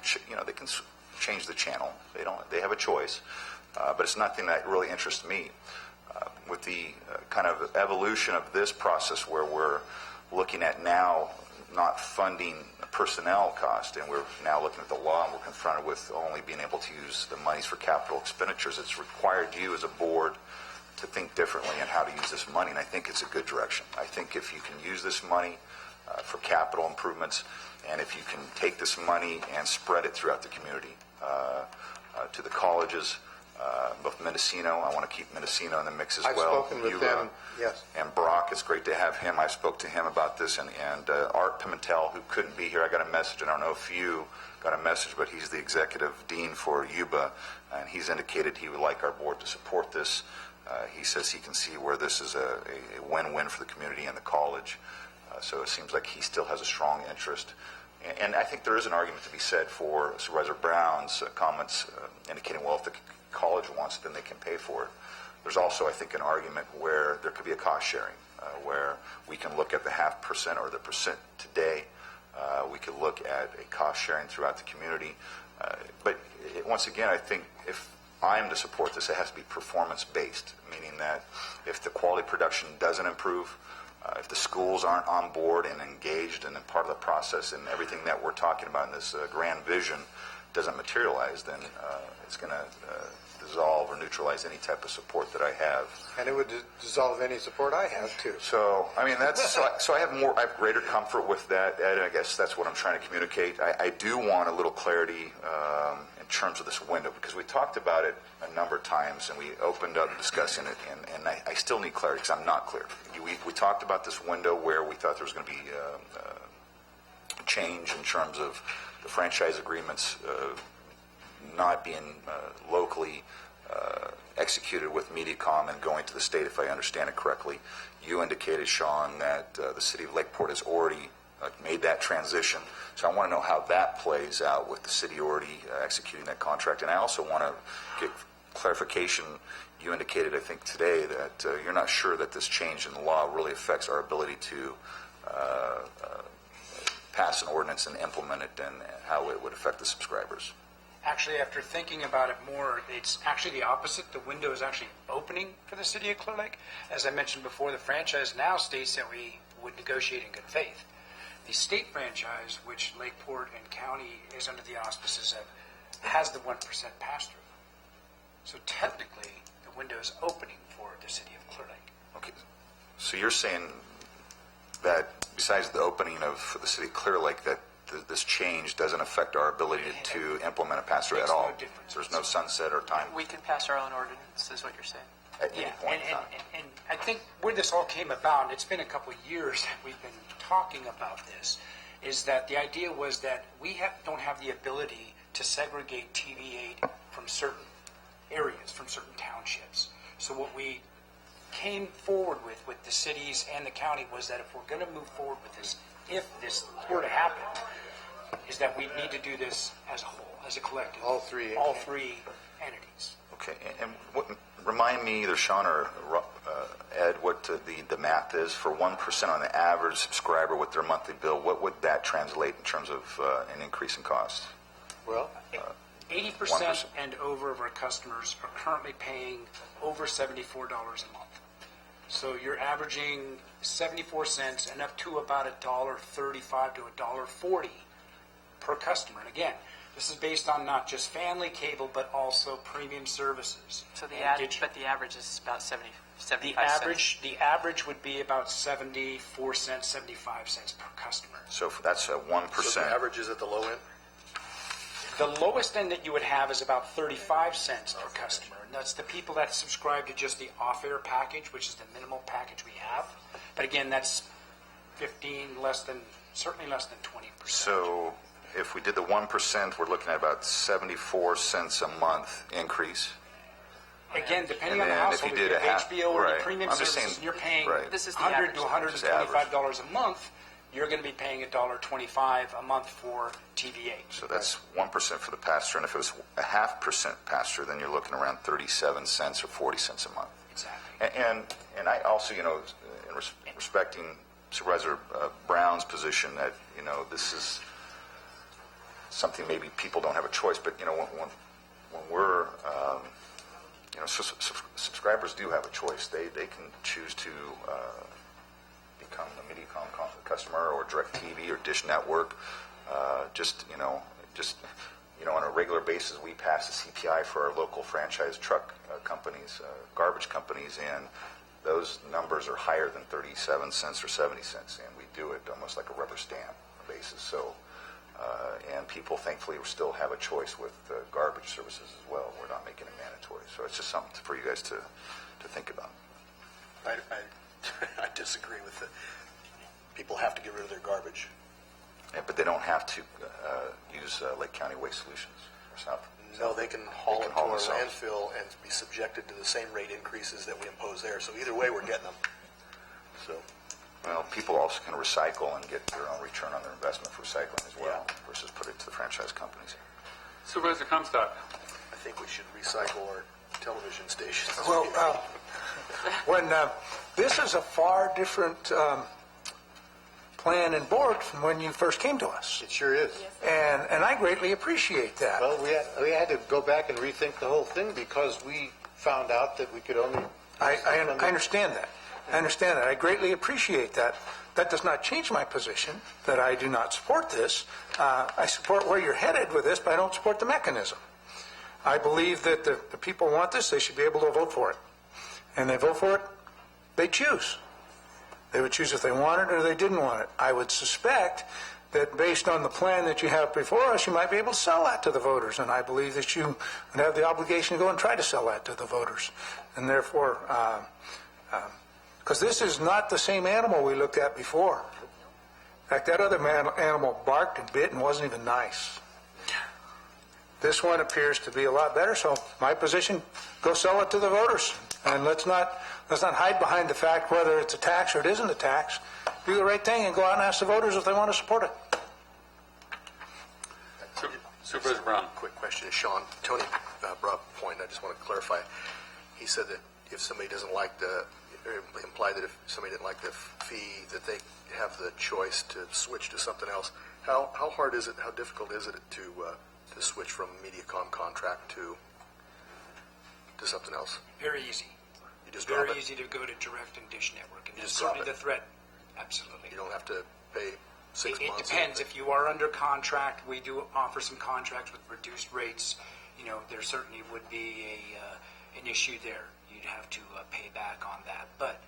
they can change the channel. They have a choice, but it's nothing that really interests me. With the kind of evolution of this process where we're looking at now not funding personnel cost, and we're now looking at the law and we're confronted with only being able to use the monies for capital expenditures, it's required you as a board to think differently on how to use this money, and I think it's a good direction. I think if you can use this money for capital improvements, and if you can take this money and spread it throughout the community, to the colleges, both Mendocino, I want to keep Mendocino in the mix as well. I've spoken with them, yes. And Brock, it's great to have him. I spoke to him about this, and Art Pimentel, who couldn't be here, I got a message, and I don't know if you got a message, but he's the executive dean for Yuba, and he's indicated he would like our board to support this. He says he can see where this is a win-win for the community and the college. So it seems like he still has a strong interest. And I think there is an argument to be said for Supervisor Brown's comments indicating, well, if the college wants it, then they can pay for it. There's also, I think, an argument where there could be a cost sharing, where we can look at the 0.5% or the percent today. We could look at a cost sharing throughout the community. But once again, I think if I am to support this, it has to be performance-based, meaning that if the quality production doesn't improve, if the schools aren't on board and engaged and part of the process, and everything that we're talking about in this grand vision doesn't materialize, then it's going to dissolve or neutralize any type of support that I have. And it would dissolve any support I have, too. So, I mean, that's so I have greater comfort with that, Ed, and I guess that's what I'm trying to communicate. I do want a little clarity in terms of this window, because we talked about it a number of times, and we opened up discussing it, and I still need clarity, because I'm not clear. We talked about this window where we thought there was going to be change in terms of the franchise agreements not being locally executed with Mediacom and going to the state, if I understand it correctly. You indicated, Sean, that the city of Lakeport has already made that transition. So I want to know how that plays out with the city already executing that contract. And I also want to get clarification. You indicated, I think, today that you're not sure that this change in the law really affects our ability to pass an ordinance and implement it, and how it would affect the subscribers. Actually, after thinking about it more, it's actually the opposite. The window is actually opening for the city of Clear Lake. As I mentioned before, the franchise now states that we would negotiate in good faith. The state franchise, which Lakeport and County is under the auspices of, has the 1% pass-through. So technically, the window is opening for the city of Clear Lake. Okay. So you're saying that besides the opening for the city of Clear Lake, that this change doesn't affect our ability to implement a pass-through at all? No difference. There's no sunset or time? We can pass our own ordinance, is what you're saying. At any point in time? And I think where this all came about, it's been a couple of years that we've been talking about this is that the idea was that we don't have the ability to segregate TV8 from certain areas, from certain townships. So what we came forward with the cities and the county was that if we're going to move forward with this, if this were to happen, is that we need to do this as a whole, as a collective. All three entities. Okay, and remind me, either Sean or Ed, what the math is for 1% on the average subscriber with their monthly bill. What would that translate in terms of an increase in cost? Well, 80% 1%. and over of our customers are currently paying over $74 a month. So you're averaging 74 cents and up to about $1.35 to $1.40 per customer. And again, this is based on not just family cable, but also premium services. So And but the average is about 75 the average would be about 74 cents, 75 cents per customer. So that's a 1%. So the average is at the low end? The lowest end that you would have is about 35 cents per customer. And that's the people that subscribe to just the off-air package, which is the minimal package we have. But again, that's certainly less than 20%. So if we did the 1%, we're looking at about 74 cents a month increase. Again, depending And on the then if household, you if did you a have half- HBO or right. the premium I'm just services, saying- and you're paying right. This is the $100 average. to $125 a month, you're going to be paying $1.25 a month for TV8. So that's 1% for the pass-through. And if it was a 0.5% pass-through, then you're looking around 37 cents or 40 cents a month. Exactly. And I also, in respecting Supervisor Brown's position that, this is something maybe people don't have a choice, but, when we're, subscribers do have a choice. They can choose to become a Mediacom customer or DirecTV or Dish Network. On a regular basis, we pass the CPI for our local franchise truck companies, garbage companies, and those numbers are higher than 37 cents or 70 cents, and we do it almost like a rubber stamp basis. So, and people thankfully still have a choice with garbage services as well. We're not making it mandatory. So it's just something for you guys to think about. I disagree with it. People have to get rid of their garbage. Yeah, but they don't have to use Lake County Waste Solutions or South. No, they can haul They it can to haul our themselves. landfill and be subjected to the same rate increases that we impose there. So either way, we're getting them. So, Well, people also can recycle and get their own return on their investment for recycling as well, versus put it to the franchise companies. Supervisor Comstock. I think we should recycle our television stations. Well, this is a far different plan and board from when you first came to us. it sure is. And I greatly appreciate that. Well, we had to go back and rethink the whole thing because we found out that we could only... I understand that. I understand that. I greatly appreciate that. That does not change my position that I do not support this. I support where you're headed with this, but I don't support the mechanism. I believe that the people want this. They should be able to vote for it. And they vote for it, they choose. They would choose if they want it or they didn't want it. I would suspect that based on the plan that you have before us, you might be able to sell that to the voters. And I believe that you would have the obligation to go and try to sell that to the voters. And therefore, because this is not the same animal we looked at before. In fact, that other animal barked and bit and wasn't even nice. This one appears to be a lot better, so my position, go sell it to the voters. And let's not hide behind the fact whether it's a tax or it isn't a tax. Do the right thing and go out and ask the voters if they want to support it. Supervisor Brown. Quick question, Sean. Tony brought up a point, I just want to clarify. He said that if somebody doesn't like implied that if somebody didn't like the fee, that they have the choice to switch to something else. How hard is it, how difficult is it to switch from Mediacom contract to something else? Very easy. You just drop Very it? easy to go to Direct and Dish Network. And You that's just drop certainly it? the threat. Absolutely. You don't have to pay 6 It months? depends. If you are under contract, we do offer some contracts with reduced rates. There certainly would be an issue there. You'd have to pay back on that. But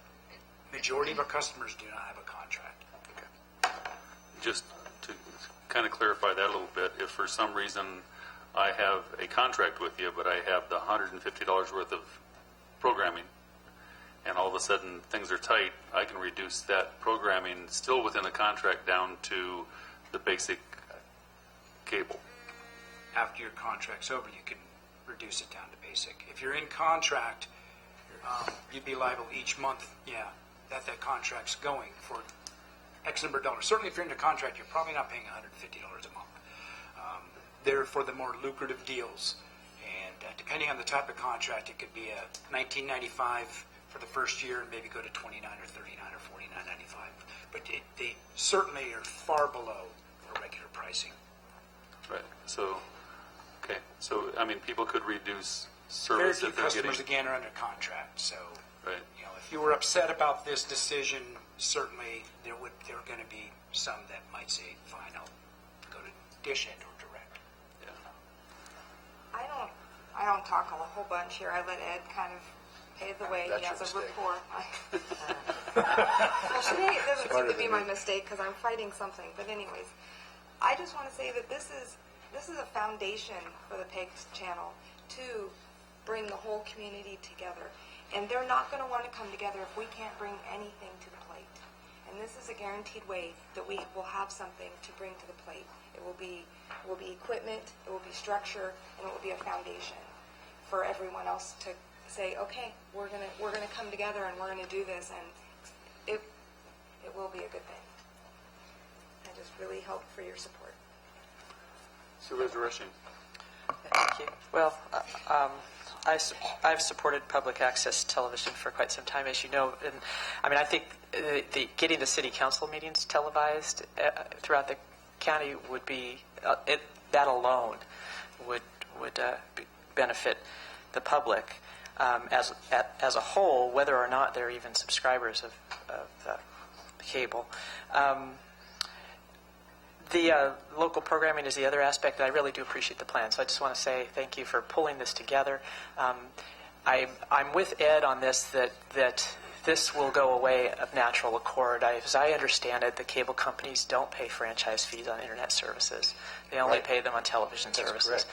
majority of our customers do not have a contract. Just to kind of clarify that a little bit, if for some reason I have a contract with you, but I have the $150 worth of programming, and all of a sudden things are tight, I can reduce that programming still within the contract down to the basic cable. After your contract's over, you can reduce it down to basic. If you're in contract, you'd be liable each month, that contract's going for X number of dollars. Certainly if you're in a contract, you're probably not paying $150 a month. They're for the more lucrative deals. And depending on the type of contract, it could be a $19.95 for the first year and maybe go to $29 or $39 or $49.95. But they certainly are far below the regular pricing. Right. So, okay. So, I mean, people could reduce Very service few if they're customers, getting... again, are under contract. So, Right. if you were upset about this decision, certainly there are going to be some that might say, fine, I'll go to Dish Ed or Direct. Yeah. I don't talk a whole bunch here. I let Ed kind of pave the way. That's He has your a mistake. rapport. Well, today it doesn't seem to be my mistake because I'm fighting something. But anyways, I just want to say that this is a foundation for the PEGS channel to bring the whole community together. And they're not going to want to come together if we can't bring anything to the plate. And this is a guaranteed way that we will have something to bring to the plate. It will be equipment, it will be structure, and it will be a foundation for everyone else to say, okay, we're gonna come together and we're gonna do this, and it will be a good thing. I just really hope for your support. Supervisor Rushing. Thank you. Well, I've supported public access television for quite some time, as you know. And I mean, I think getting the city council meetings televised throughout the county would be that alone would benefit the public as a whole, whether or not they're even subscribers of cable. The local programming is the other aspect, and I really do appreciate the plan. So I just want to say thank you for pulling this together. I'm with Ed on this, that this will go away of natural accord. As I understand it, the cable companies don't pay franchise fees on internet services. They only pay them on television services. Correct.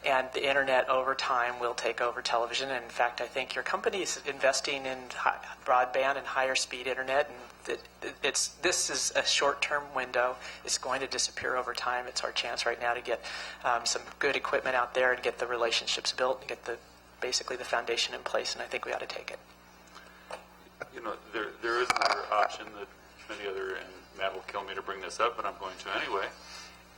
And the internet over time will take over television. And in fact, I think your company is investing in broadband and higher speed internet. And this is a short-term window. It's going to disappear over time. It's our chance right now to get some good equipment out there and get the relationships built and get basically the foundation in place. And I think we ought to take it. You know, there is another option that many other, and Matt will kill me to bring this up, but I'm going to anyway,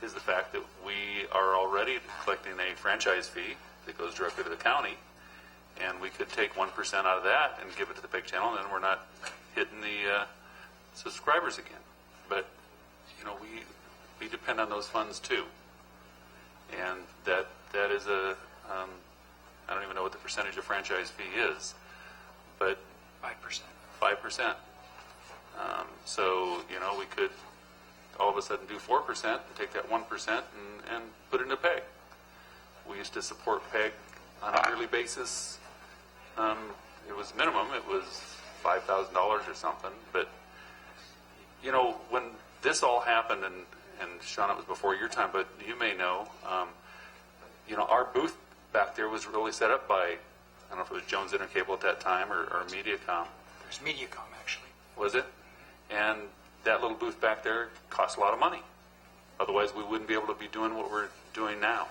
is the fact that we are already collecting a franchise fee that goes directly to the county, and we could take 1% out of that and give it to the big channel, and then we're not hitting the subscribers again. But, you know, we depend on those funds too. And that is I don't even know what the percentage of franchise fee is, but 5%. 5%. So, you know, we could all of a sudden do 4% and take that 1% and put it into PEG. We used to support PEG on a yearly basis. It was minimum. It was $5,000 or something. But, you know, when this all happened, and Sean, it was before your time, but you may know, you know, our booth back there was really set up by, I don't know if it was Jones Intercable at that time or Mediacom. It was Mediacom, actually. Was it? And that little booth back there cost a lot of money. Otherwise, we wouldn't be able to be doing what we're doing now.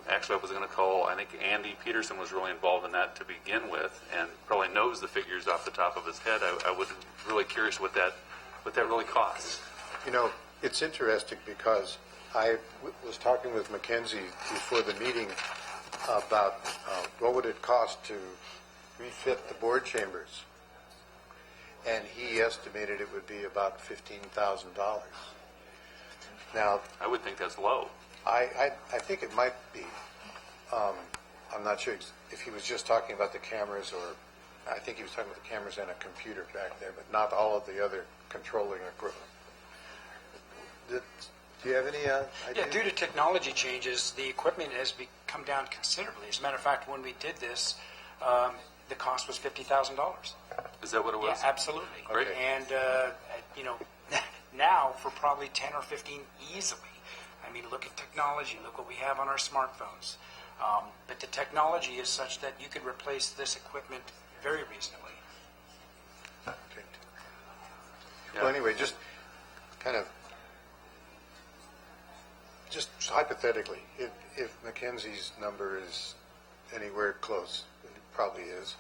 Actually, I was going to call, I think Andy Peterson was really involved in that to begin with, and probably knows the figures off the top of his head. I was really curious what that really costs. You know, it's interesting because I was talking with Mackenzie before the meeting about what would it cost to refit the board chambers, and he estimated it would be about $15,000. Now, I would think that's low. I think it might be. I'm not sure if he was just talking about the cameras, or I think he was talking about the cameras and a computer back there, but not all of the other controlling equipment. Do you have any idea? Yeah, due to technology changes, the equipment has come down considerably. As a matter of fact, when we did this, the cost was $50,000. Is that what it was? Yeah, absolutely. Great. And, you know, now for probably 10 or 15 easily. I mean, look at technology. Look what we have on our smartphones. But the technology is such that you could replace this equipment very reasonably. Yeah. Well, anyway, just kind of, just hypothetically, if Mackenzie's number is anywhere close, and it probably is,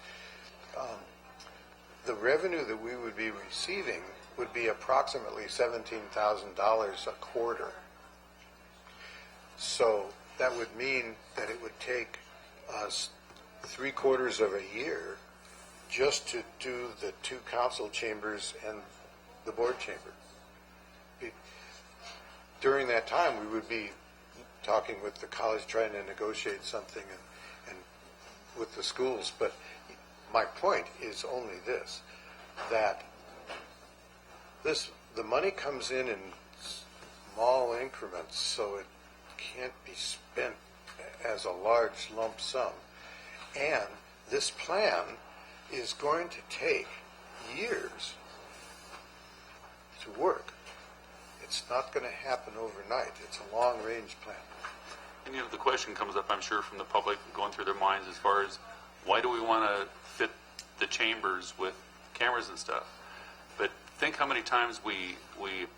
the revenue that we would be receiving would be approximately $17,000 a quarter. So that would mean that it would take us 3/4 of a year just to do the 2 council chambers and the board chamber. During that time, we would be talking with the college, trying to negotiate something and with the schools. But my point is only this, that the money comes in small increments, so it can't be spent as a large lump sum. And this plan is going to take years to work. It's not going to happen overnight. It's a long-range plan. And the question comes up, I'm sure, from the public going through their minds as far as why do we want to fit the chambers with cameras and stuff? But think how many times we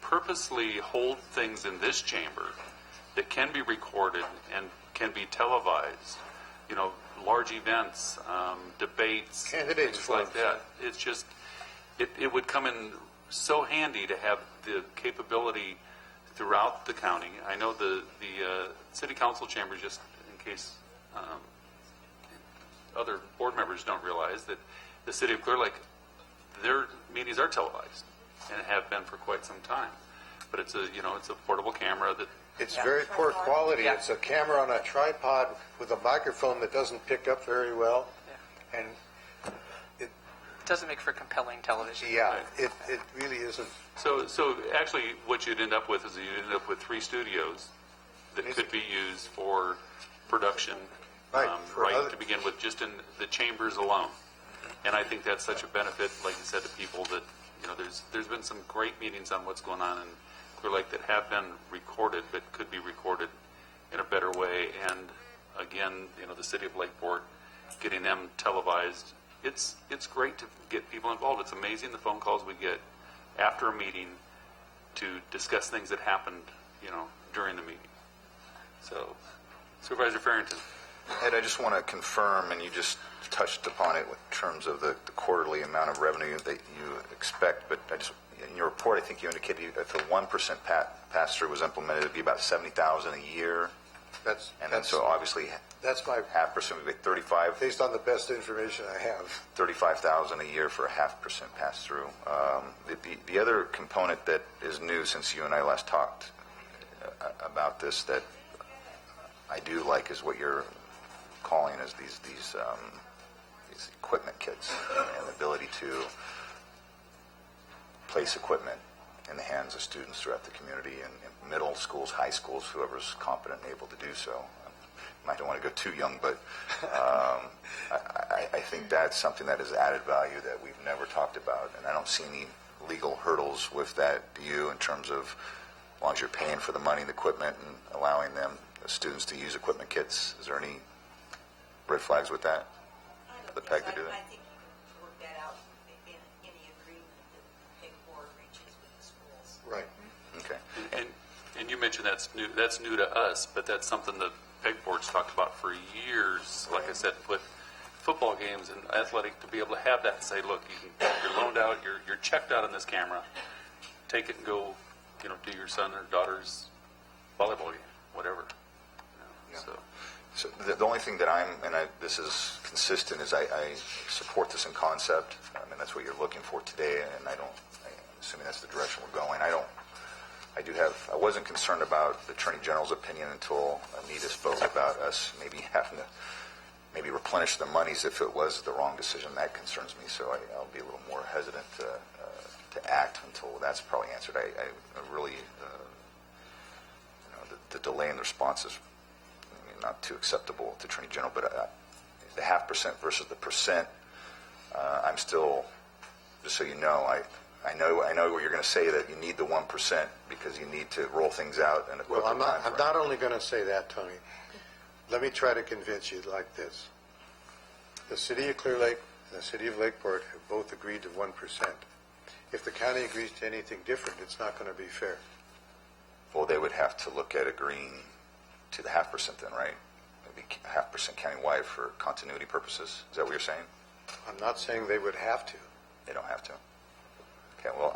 purposely hold things in this chamber that can be recorded and can be televised. Large events, debates, Candidates things like that. It's just, it would come in so handy to have the capability throughout the county. I know the city council chambers, just in case other board members don't realize, that the city of Clear Lake, their meetings are televised and have been for quite some time. But it's a portable camera that. It's very poor quality. Yeah. It's a camera on a tripod with a microphone that doesn't pick up very well. Yeah. And It doesn't make for compelling television. yeah, it really isn't. So actually, what you'd end up with is you'd end up with 3 studios that could be used for production, Right, for other- to begin with, just in the chambers alone. And I think that's such a benefit, like you said, to people that, there's been some great meetings on what's going on in Clear Lake that have been recorded, but could be recorded in a better way. And again, the city of Lakeport, getting them televised, it's great to get people involved. It's amazing the phone calls we get after a meeting to discuss things that happened, during the meeting. So, Supervisor Farrington. Ed, I just want to confirm, and you just touched upon it in terms of the quarterly amount of revenue that you expect, but in your report, I think you indicated if the 1% pass-through was implemented, it'd be about $70,000 a year. So obviously, that's my 0.5% would be 35. based on the best information I have. $35,000 a year for a 0.5% pass-through. The other component that is new since you and I last talked about this that I do like is what you're calling as these equipment kits and the ability to place equipment in the hands of students throughout the community in middle schools, high schools, whoever's competent and able to do so. I don't want to go too young, but I think that's something that is added value that we've never talked about, and I don't see any legal hurdles with that. Do you, in terms of as long as you're paying for the money and the equipment and allowing them, the students, to use equipment kits? Is there any red flags with that? The PEG to do that? I think you can work that out in any agreement that PEG board reaches with the schools. Right. Okay. And you mentioned that's new to us, but that's something the PEG board's talked about for years. Like I said, with football games and athletic, to be able to have that and say, look, you're loaned out, you're checked out on this camera, take it and go, do your son or daughter's volleyball game, whatever. So the only thing that this is consistent, is I support this in concept. I mean, that's what you're looking for today, and I'm assuming that's the direction we're going. I wasn't concerned about the Attorney General's opinion until Anita spoke about us maybe having to replenish the monies if it was the wrong decision. That concerns me, so I'll be a little more hesitant to act until that's probably answered. I really, the delay in the response is not too acceptable to Attorney General, but the 0.5% versus the percent, I'm still, just so you know, I know what you're going to say, that you need the 1% because you need to roll things out in a quicker Well, time I'm not only going to say that, Tony. Let me try to convince you like this. The city of Clear Lake and the city of Lakeport have both agreed to 1%. If the county agrees to anything different, it's not going to be fair. Well, they would have to look at agreeing to the 0.5% then, right? Maybe 0.5% countywide for continuity purposes. Is that what you're saying? I'm not saying they would have to. They don't have to. Okay, well,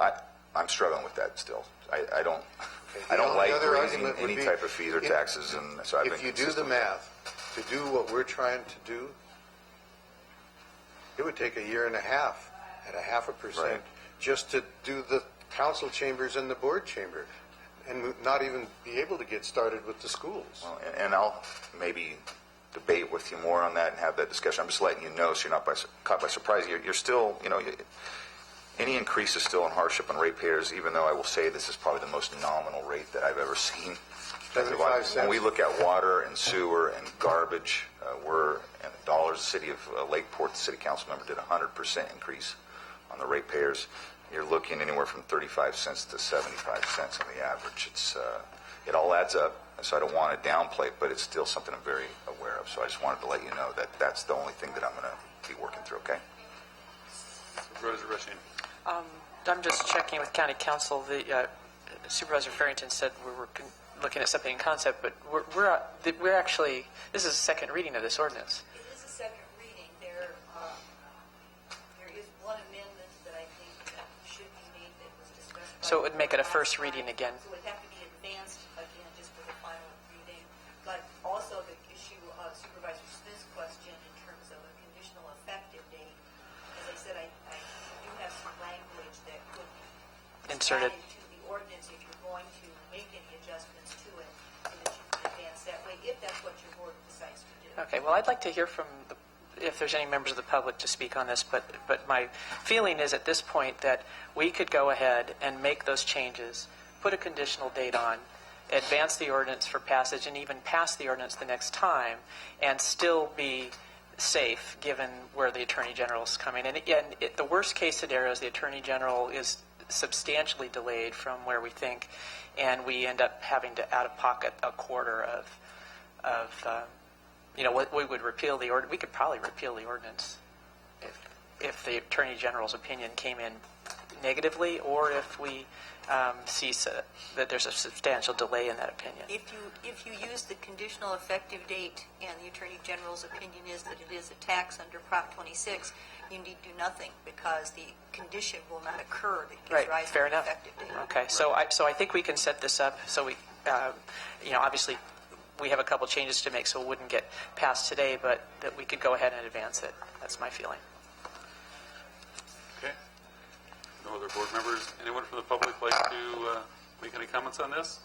I'm struggling with that still. I don't The like other raising argument would any be type of fees or taxes, and so I've been If you do consistent. the math, to do what we're trying to do, it would take 1.5 years at 0.5% Right. just to do the council chambers and the board chamber, and not even be able to get started with the schools. Well, and I'll maybe debate with you more on that and have that discussion. I'm just letting you know so you're not caught by surprise. You're still, any increase is still in hardship on ratepayers, even though I will say this is probably the most nominal rate that I've ever seen. 75 cents. When we look at water and sewer and garbage, we're in dollars. The city of Lakeport, the city council member did a 100% increase on the ratepayers. You're looking anywhere from 35 cents to 75 cents on the average. It all adds up, so I don't want to downplay it, but it's still something I'm very aware of. So I just wanted to let you know that that's the only thing that I'm going to be working through, okay? Supervisor Rushing. I'm just checking with County Council. The Supervisor Farrington said we were looking at something in concept, but we're actually, this is a second reading of this ordinance. It is a second reading. There is one amendment that I think that should be made that was discussed. So it would make it a first reading again. So it would have to be advanced again just for the final reading. But also the issue of Supervisor Smith's question in terms of a conditional effective date. As I said, I do have some language that could be Inserted. added to the ordinance if you're going to make any adjustments to it so that you can advance that way, if that's what your board decides to do. Okay, well, I'd like to hear from if there's any members of the public to speak on this, but my feeling is at this point that we could go ahead and make those changes, put a conditional date on, advance the ordinance for passage, and even pass the ordinance the next time, and still be safe given where the Attorney General is coming. And again, the worst case scenario is the Attorney General is substantially delayed from where we think, and we end up having to out-of-pocket a quarter of what we would repeal the ordinance. We could probably repeal the ordinance if the Attorney General's opinion came in negatively, or if we see that there's a substantial delay in that opinion. If you use the conditional effective date and the Attorney General's opinion is that it is a tax under Prop 26, you need do nothing because the condition will not occur that gives rise to Fair the enough. effective date. Okay, so I think we can set this up so we, obviously we have a couple changes to make so it wouldn't get passed today, but that we could go ahead and advance it. That's my feeling. Okay. No other board members? Anyone from the public like to make any comments on this?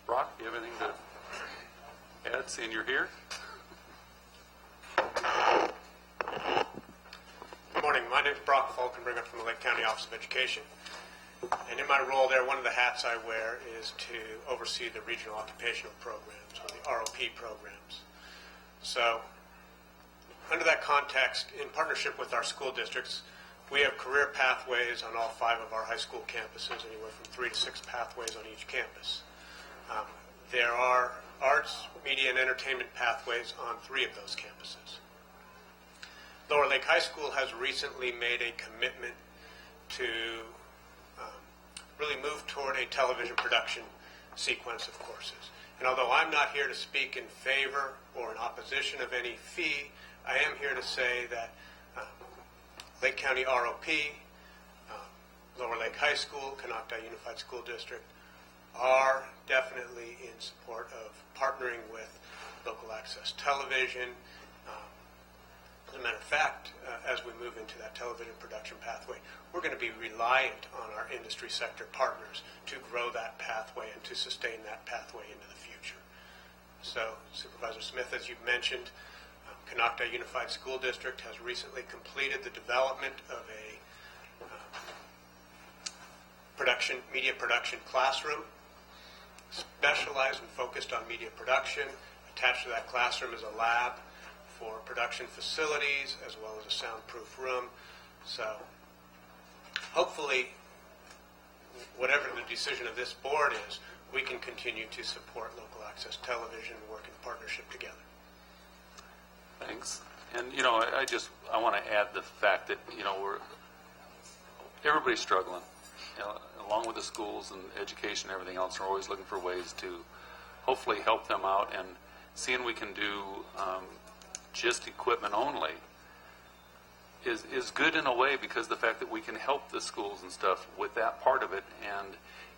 Brock, do you have anything to add, seeing you're here? Good morning. My name is Brock Falkenbringer from the Lake County Office of Education. And in my role there, one of the hats I wear is to oversee the regional occupational programs, or the ROP programs. So, under that context, in partnership with our school districts, we have career pathways on all 5 of our high school campuses, anywhere from 3 to 6 pathways on each campus. There are arts, media, and entertainment pathways on 3 of those campuses. Lower Lake High School has recently made a commitment to really move toward a television production sequence of courses. And although I'm not here to speak in favor or in opposition of any fee, I am here to say that Lake County ROP, Lower Lake High School, Canoctown Unified School District are definitely in support of partnering with local access television. As a matter of fact, as we move into that television production pathway, we're going to be reliant on our industry sector partners to grow that pathway and to sustain that pathway into the future. So, Supervisor Smith, as you've mentioned, Canoctown Unified School District has recently completed the development of a media production classroom, specialized and focused on media production. Attached to that classroom is a lab for production facilities as well as a soundproof room. So hopefully, whatever the decision of this board is, we can continue to support local access television and work in partnership together. Thanks. And, I want to add the fact that, everybody's struggling. You know, along with the schools and education and everything else, we're always looking for ways to hopefully help them out, and seeing we can do just equipment only is good in a way, because the fact that we can help the schools and stuff with that part of it, and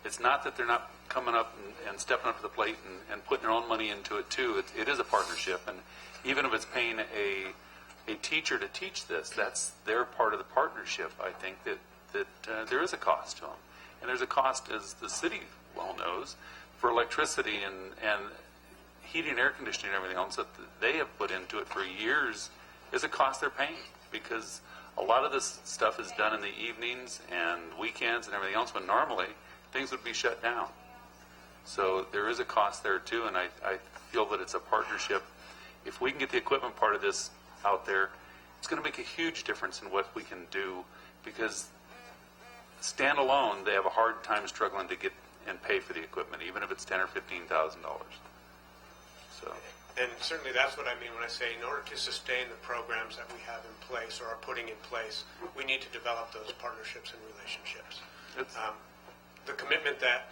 it's not that they're not coming up and stepping up to the plate and putting their own money into it too. It is a partnership, and even if it's paying a teacher to teach this, that's their part of the partnership. I think that there is a cost to them, and there's a cost, as the city well knows, for electricity and heating and air conditioning and everything else that they have put into it for years. Is a cost they're paying, because a lot of this stuff is done in the evenings and weekends and everything else, when normally things would be shut down. So there is a cost there too, and I feel that it's a partnership. If we can get the equipment part of this out there, it's going to make a huge difference in what we can do, because standalone, they have a hard time struggling to get and pay for the equipment, even if it's $10,000 or $15,000. So. And certainly that's what I mean when I say in order to sustain the programs that we have in place or are putting in place, we need to develop those partnerships and relationships. The commitment that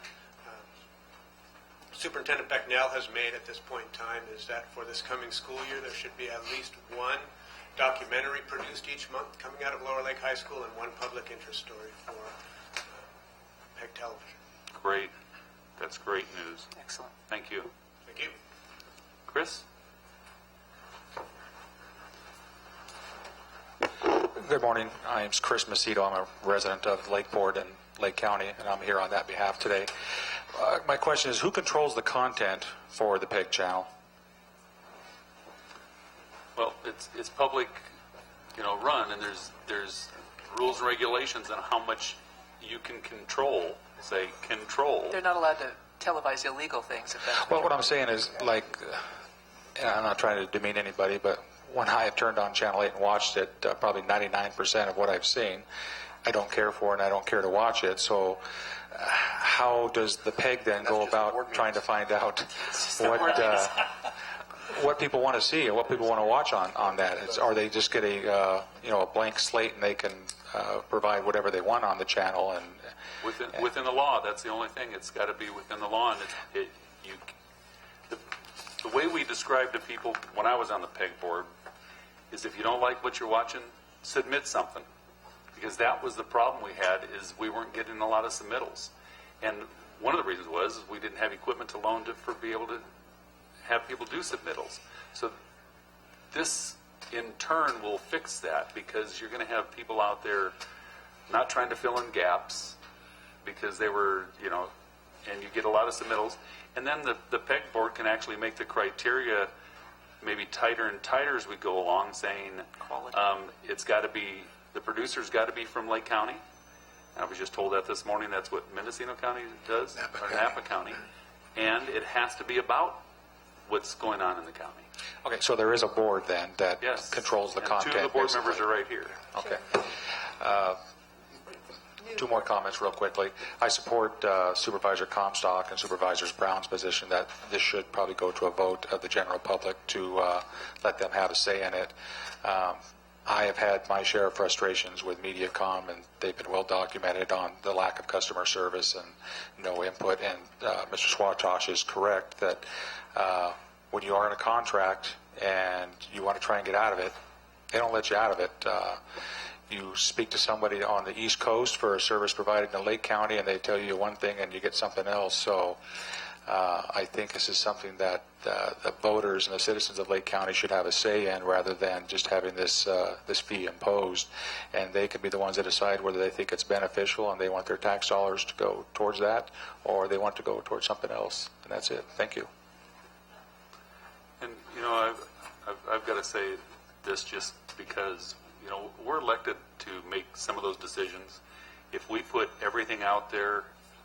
Superintendent Becknell has made at this point in time is that for this coming school year, there should be at least one documentary produced each month coming out of Lower Lake High School and one public interest story for PEG Television. Great. That's great news. Excellent. Thank you. Thank you. Chris? Good morning. My name's Chris Macedo. I'm a resident of Lakeport and Lake County, and I'm here on that behalf today. My question is, who controls the content for the PEG channel? Well, it's public, run, and there's rules and regulations on how much you can control. Say control. They're not allowed to televise illegal things. If that's Well, what I'm saying is, like, and I'm not trying to demean anybody, but when I have turned on Channel 8 and watched it, probably 99% of what I've seen, I don't care for, and I don't care to watch it. So how does the PEG then go about trying to find out what people want to see and what people want to watch on that? Are they just getting a blank slate and they can provide whatever they want on the channel? And within the law, that's the only thing. It's got to be within the law. And the way we described to people when I was on the PEG board is, if you don't like what you're watching, submit something. Because that was the problem we had, is we weren't getting a lot of submittals. And one of the reasons was we didn't have equipment to loan for be able to have people do submittals. So this, in turn, will fix that, because you're going to have people out there not trying to fill in gaps because they were, and you get a lot of submittals. And then the PEG board can actually make the criteria maybe tighter and tighter as we go along, saying it's got to be, the producer's got to be from Lake County. I was just told that this morning. That's what Mendocino County does, or Napa County. And it has to be about what's going on in the county. Okay, so there is a board then that controls the content. Two of the board basically. members are right here. Okay. Two more comments real quickly. I support Supervisor Comstock and Supervisor Brown's position that this should probably go to a vote of the general public to let them have a say in it. I have had my share of frustrations with Mediacom, and they've been well documented on the lack of customer service and no input. And Mr. Swatosh is correct that when you are in a contract and you want to try and get out of it, they don't let you out of it. You speak to somebody on the East Coast for a service provided in Lake County, and they tell you one thing and you get something else. So I think this is something that the voters and the citizens of Lake County should have a say in, rather than just having this fee imposed. And they can be the ones that decide whether they think it's beneficial and they want their tax dollars to go towards that, or they want to go towards something else. And that's it. Thank you. And, I've got to say this just because, we're elected to make some of those decisions. If we put everything out there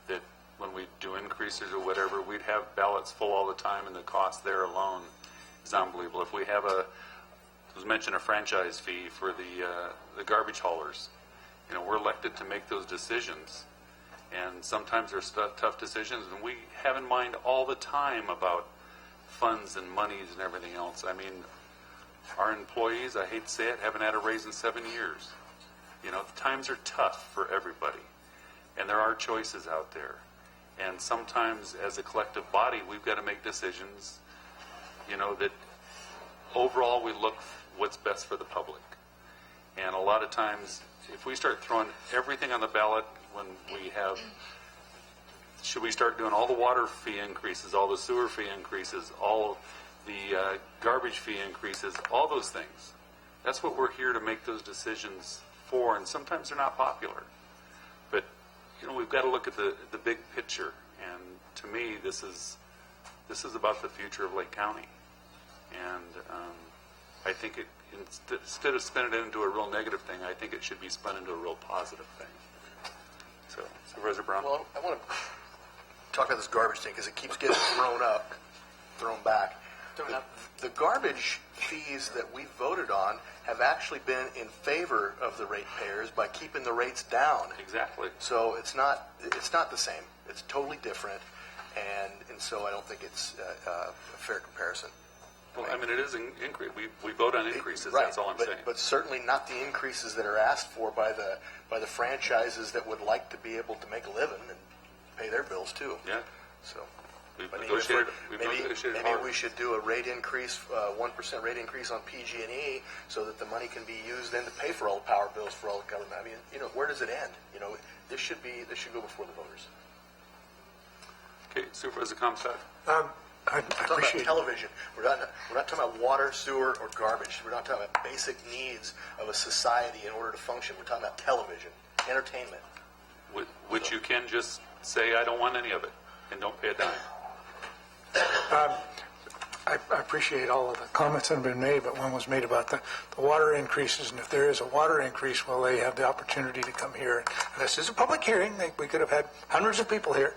that when we do increases or whatever, we'd have ballots full all the time, and the cost there alone is unbelievable. If we have was mentioned a franchise fee for the garbage haulers, we're elected to make those decisions. And sometimes there's tough decisions, and we have in mind all the time about funds and monies and everything else. I mean, our employees, I hate to say it, haven't had a raise in 7 years. You know, times are tough for everybody, and there are choices out there. And sometimes, as a collective body, we've got to make decisions, you know, that overall we look what's best for the public. And a lot of times, if we start throwing everything on the ballot when we have, should we start doing all the water fee increases, all the sewer fee increases, all the garbage fee increases, all those things? That's what we're here to make those decisions for, and sometimes they're not popular. But, you know, we've got to look at the big picture, and to me, this is about the future of Lake County. And I think it, instead of spinning it into a real negative thing, I think it should be spun into a real positive thing. So, Supervisor Brown? Well, I want to talk about this garbage thing because it keeps getting thrown back. The garbage fees that we voted on have actually been in favor of the ratepayers by keeping the rates down. Exactly. So it's not the same. It's totally different, and so I don't think it's a fair comparison. Well, I mean, it is an increase. We vote on increases. Right, That's all I'm saying. But certainly not the increases that are asked for by the franchises that would like to be able to make a living and pay their bills too. Yeah. So we've maybe negotiated hard. we should do a rate increase, 1% rate increase on PG&E, so that the money can be used then to pay for all the power bills for all the government. I mean, you know, where does it end? You know, this should go before the voters. Okay, Supervisor Comstock. I We're talking appreciate about television. We're not talking about water, sewer, or garbage. We're not talking about basic needs of a society in order to function. We're talking about television, entertainment. Which you can just say, I don't want any of it, and don't pay a dime. I appreciate all of the comments that have been made, but one was made about the water increases, and if there is a water increase, well, they have the opportunity to come here. And this is a public hearing. We could have had hundreds of people here.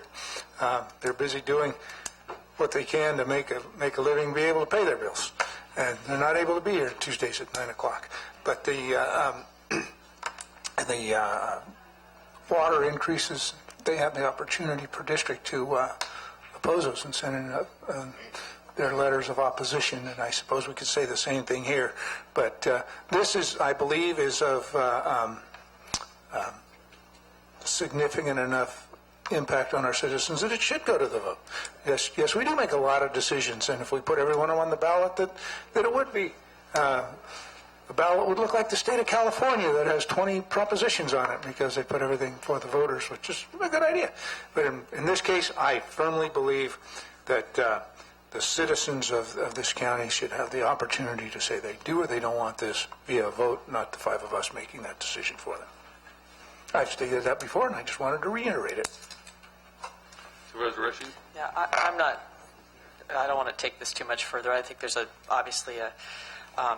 They're busy doing what they can to make a living, be able to pay their bills, and they're not able to be here Tuesdays at 9 o'clock. But the water increases, they have the opportunity per district to oppose us and send in their letters of opposition, and I suppose we could say the same thing here. But this is, I believe, is of significant enough impact on our citizens that it should go to the vote. Yes, we do make a lot of decisions, and if we put every one of them on the ballot, that it would be. The ballot would look like the state of California that has 20 propositions on it because they put everything for the voters, which is a good idea. But in this case, I firmly believe that the citizens of this county should have the opportunity to say they do or they don't want this via a vote, not the five of us making that decision for them. I've stated that before, and I just wanted to reiterate it. Supervisor Rushing? Yeah, I don't want to take this too much further. I think there's obviously a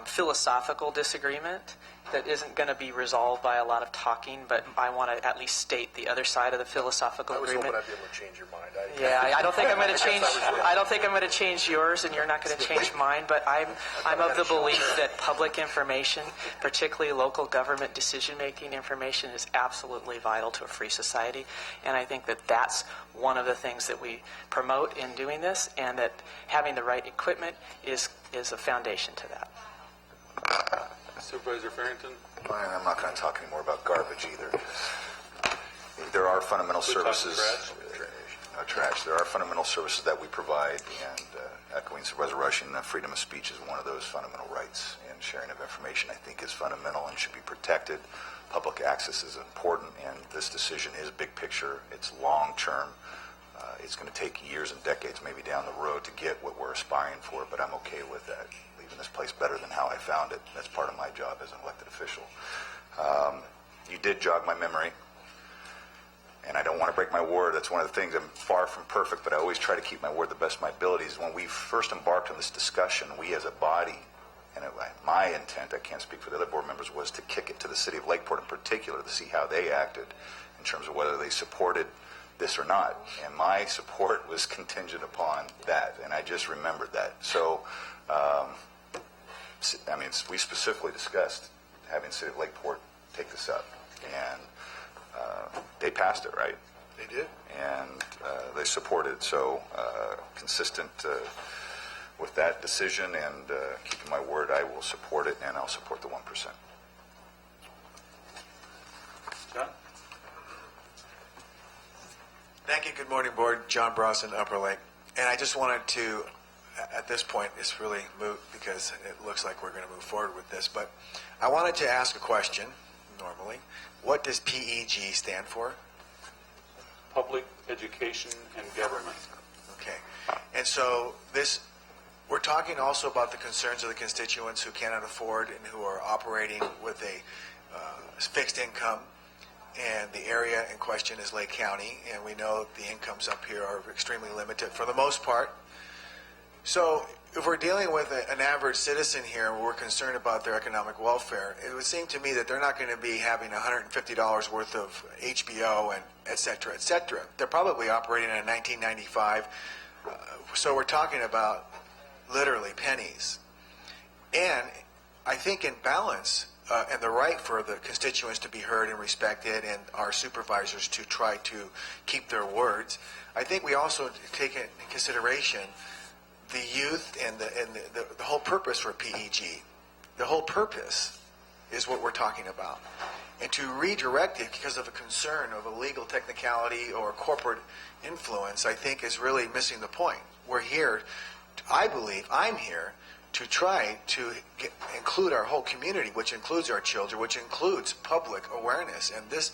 philosophical disagreement that isn't going to be resolved by a lot of talking, but I want to at least state the other side of the philosophical agreement. I was hoping I'd be able to change your mind. I don't think I'm going to change. I don't think I'm going to change yours, and you're not going to change mine. But I'm of the belief that public information, particularly local government decision-making information, is absolutely vital to a free society. And I think that that's one of the things that we promote in doing this, and that having the right equipment is a foundation to that. Supervisor Farrington? I'm not going to talk anymore about garbage either. There are fundamental services. Trash. There are fundamental services that we provide, and echoing Supervisor Rushing, freedom of speech is one of those fundamental rights, and sharing of information, I think, is fundamental and should be protected. Public access is important, and this decision is big picture. It's long-term. It's going to take years and decades, maybe down the road, to get what we're aspiring for, but I'm okay with that. Leaving this place better than how I found it. That's part of my job as an elected official. You did jog my memory, and I don't want to break my word. That's one of the things. I'm far from perfect, but I always try to keep my word the best of my abilities. When we first embarked on this discussion, we as a body, and my intent, I can't speak for the other board members, was to kick it to the city of Lakeport in particular to see how they acted in terms of whether they supported this or not. And my support was contingent upon that, and I just remembered that. So, we specifically discussed having the city of Lakeport take this up, and they passed it, right? They did. And they supported it. So, consistent with that decision and keeping my word, I will support it, and I'll support the 1%. Thank you. Good morning, Board. John Bronson, Upper Lake. And I just wanted to, at this point, it's really moot because it looks like we're going to move forward with this. But I wanted to ask a question, normally. What does PEG stand for? Public Education and Government. Okay. And so we're talking also about the concerns of the constituents who cannot afford and who are operating with a fixed income. And the area in question is Lake County, and we know the incomes up here are extremely limited for the most part. So if we're dealing with an average citizen here and we're concerned about their economic welfare, it would seem to me that they're not going to be having $150 worth of HBO and et cetera, et cetera. They're probably operating in a 1995. So we're talking about literally pennies. And I think in balance, and the right for the constituents to be heard and respected and our supervisors to try to keep their words, I think we also take into consideration the youth and the whole purpose for PEG. The whole purpose is what we're talking about. And to redirect it because of a concern of a legal technicality or corporate influence, I think is really missing the point. We're here, I believe, I'm here to try to include our whole community, which includes our children, which includes public awareness. And this,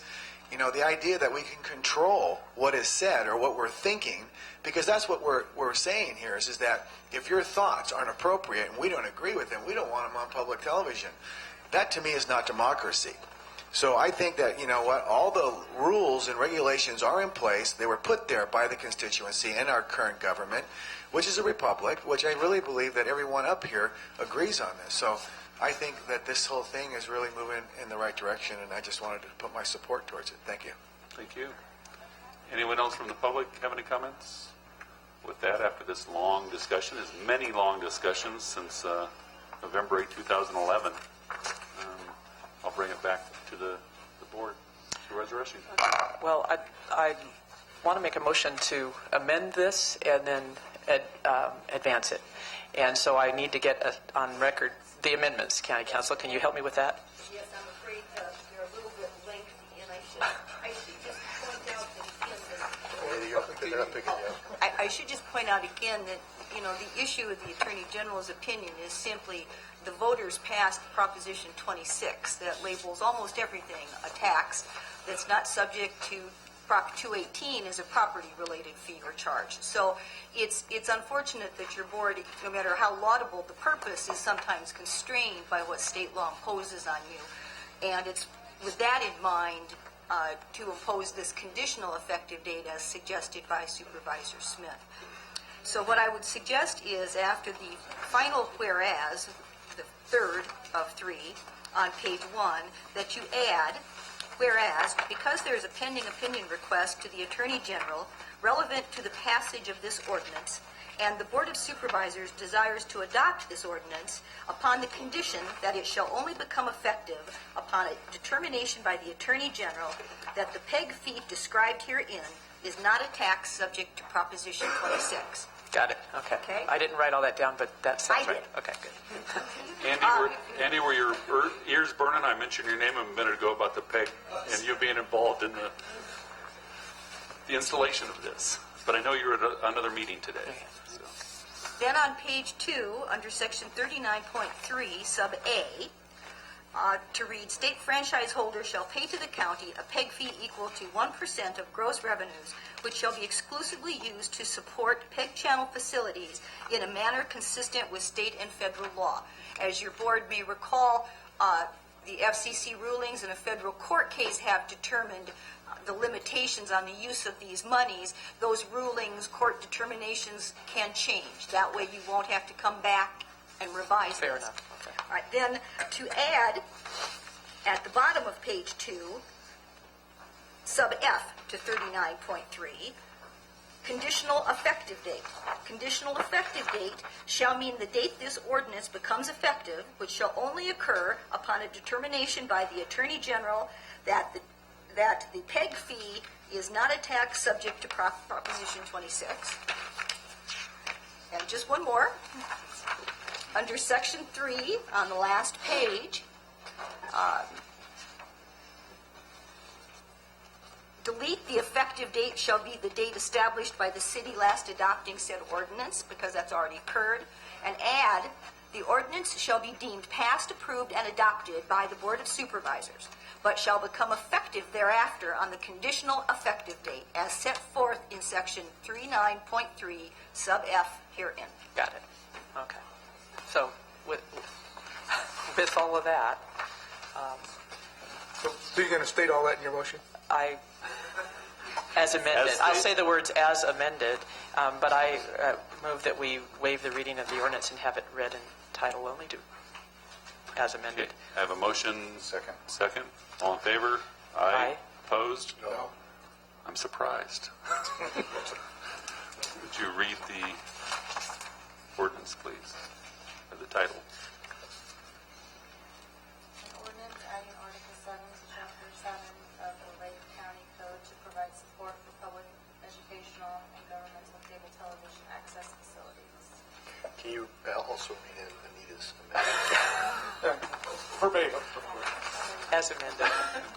the idea that we can control what is said or what we're thinking, because that's what we're saying here is that if your thoughts aren't appropriate and we don't agree with them, we don't want them on public television. That to me is not democracy. So I think that, all the rules and regulations are in place. They were put there by the constituency and our current government, which is a republic, which I really believe that everyone up here agrees on this. So I think that this whole thing is really moving in the right direction, and I just wanted to put my support towards it. Thank you. Thank you. Anyone else from the public have any comments? With that, after this long discussion, as many long discussions since November 8, 2011, I'll bring it back to the board. Supervisor Rushing. Well, I want to make a motion to amend this and then advance it. And so I need to get on record the amendments. County Council, can you help me with that? Yes, I'm afraid they're a little bit lengthy, and I should just point out that I should just point out again that the issue of the Attorney General's opinion is simply the voters passed Proposition 26 that labels almost everything a tax that's not subject to Prop 218 as a property-related fee or charge. So it's unfortunate that your board, no matter how laudable the purpose, is sometimes constrained by what state law imposes on you. And it's with that in mind to impose this conditional effective date as suggested by Supervisor Smith. So what I would suggest is after the final whereas, the third of three on page 1, that you add, whereas, because there is a pending opinion request to the Attorney General relevant to the passage of this ordinance, and the Board of Supervisors desires to adopt this ordinance upon the condition that it shall only become effective upon a determination by the Attorney General that the PEG fee described herein is not a tax subject to Proposition 26. Got it. Okay. I didn't write all that down, but that sounds right. Okay, good. Andy, were your ears burning? I mentioned your name a minute ago about the PEG and you being involved in the installation of this. But I know you were at another meeting today. So. Then on page 2, under section 39.3, sub A, to read, state franchise holder shall pay to the county a PEG fee equal to 1% of gross revenues, which shall be exclusively used to support PEG channel facilities in a manner consistent with state and federal law. As your board may recall, the FCC rulings in a federal court case have determined the limitations on the use of these monies. Those rulings, court determinations can change. That way you won't have to come back and revise Fair this. enough. Okay. All right, then to add at the bottom of page 2, sub F to 39.3, conditional effective date. Conditional effective date shall mean the date this ordinance becomes effective, which shall only occur upon a determination by the Attorney General that the PEG fee is not a tax subject to Proposition 26. And just one more. Under Section 3, on the last page, delete the effective date shall be the date established by the city last adopting said ordinance, because that's already occurred, and add, the ordinance shall be deemed passed, approved, and adopted by the Board of Supervisors, but shall become effective thereafter on the conditional effective date as set forth in section 39.3 sub F herein. Got it. Okay. So with all of that, So you're going to state all that in your motion? as amended, As I'll stated. say the words as amended, but I move that we waive the reading of the ordinance and have it read in title only, as amended. Okay, I have a motion. Second. Second. All in favor? Aye. Opposed? No. I'm surprised. Would you read the ordinance, please, or the title? An ordinance adding Article 7 to Chapter 7 of the Lake County Code to provide support for public, educational, and governmental cable television access facilities. Can you also read in Anita's amendment? Verbatim. As amended.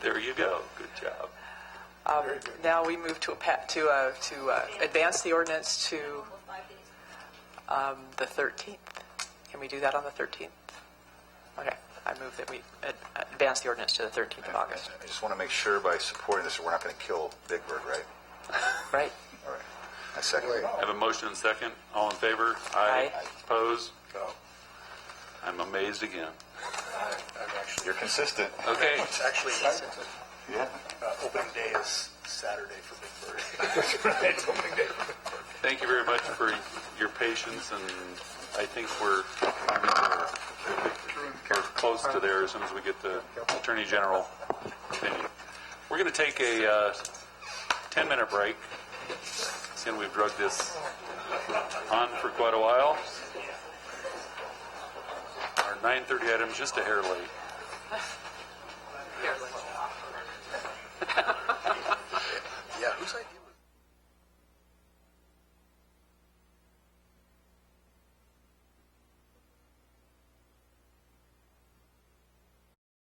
There you go. Good job. Now we move to advance the ordinance to the 13th. Can we do that on the 13th? Okay. I move that we advance the ordinance to the 13th of August. I just want to make sure by supporting this, we're not going to kill Big Bird, right? Right? All right. I second it. I have a motion and second. All in favor? Aye. Opposed? No. I'm amazed again. You're consistent. Okay. It's actually, Yeah. opening day is Saturday for Big Bird. It's opening day for Big Bird. Thank you very much for your patience, and I think we're close to there as soon as we get the Attorney General opinion. We're going to take a 10-minute break, seeing we've drugged this on for quite a while. Our 9:30 item is just a hair late.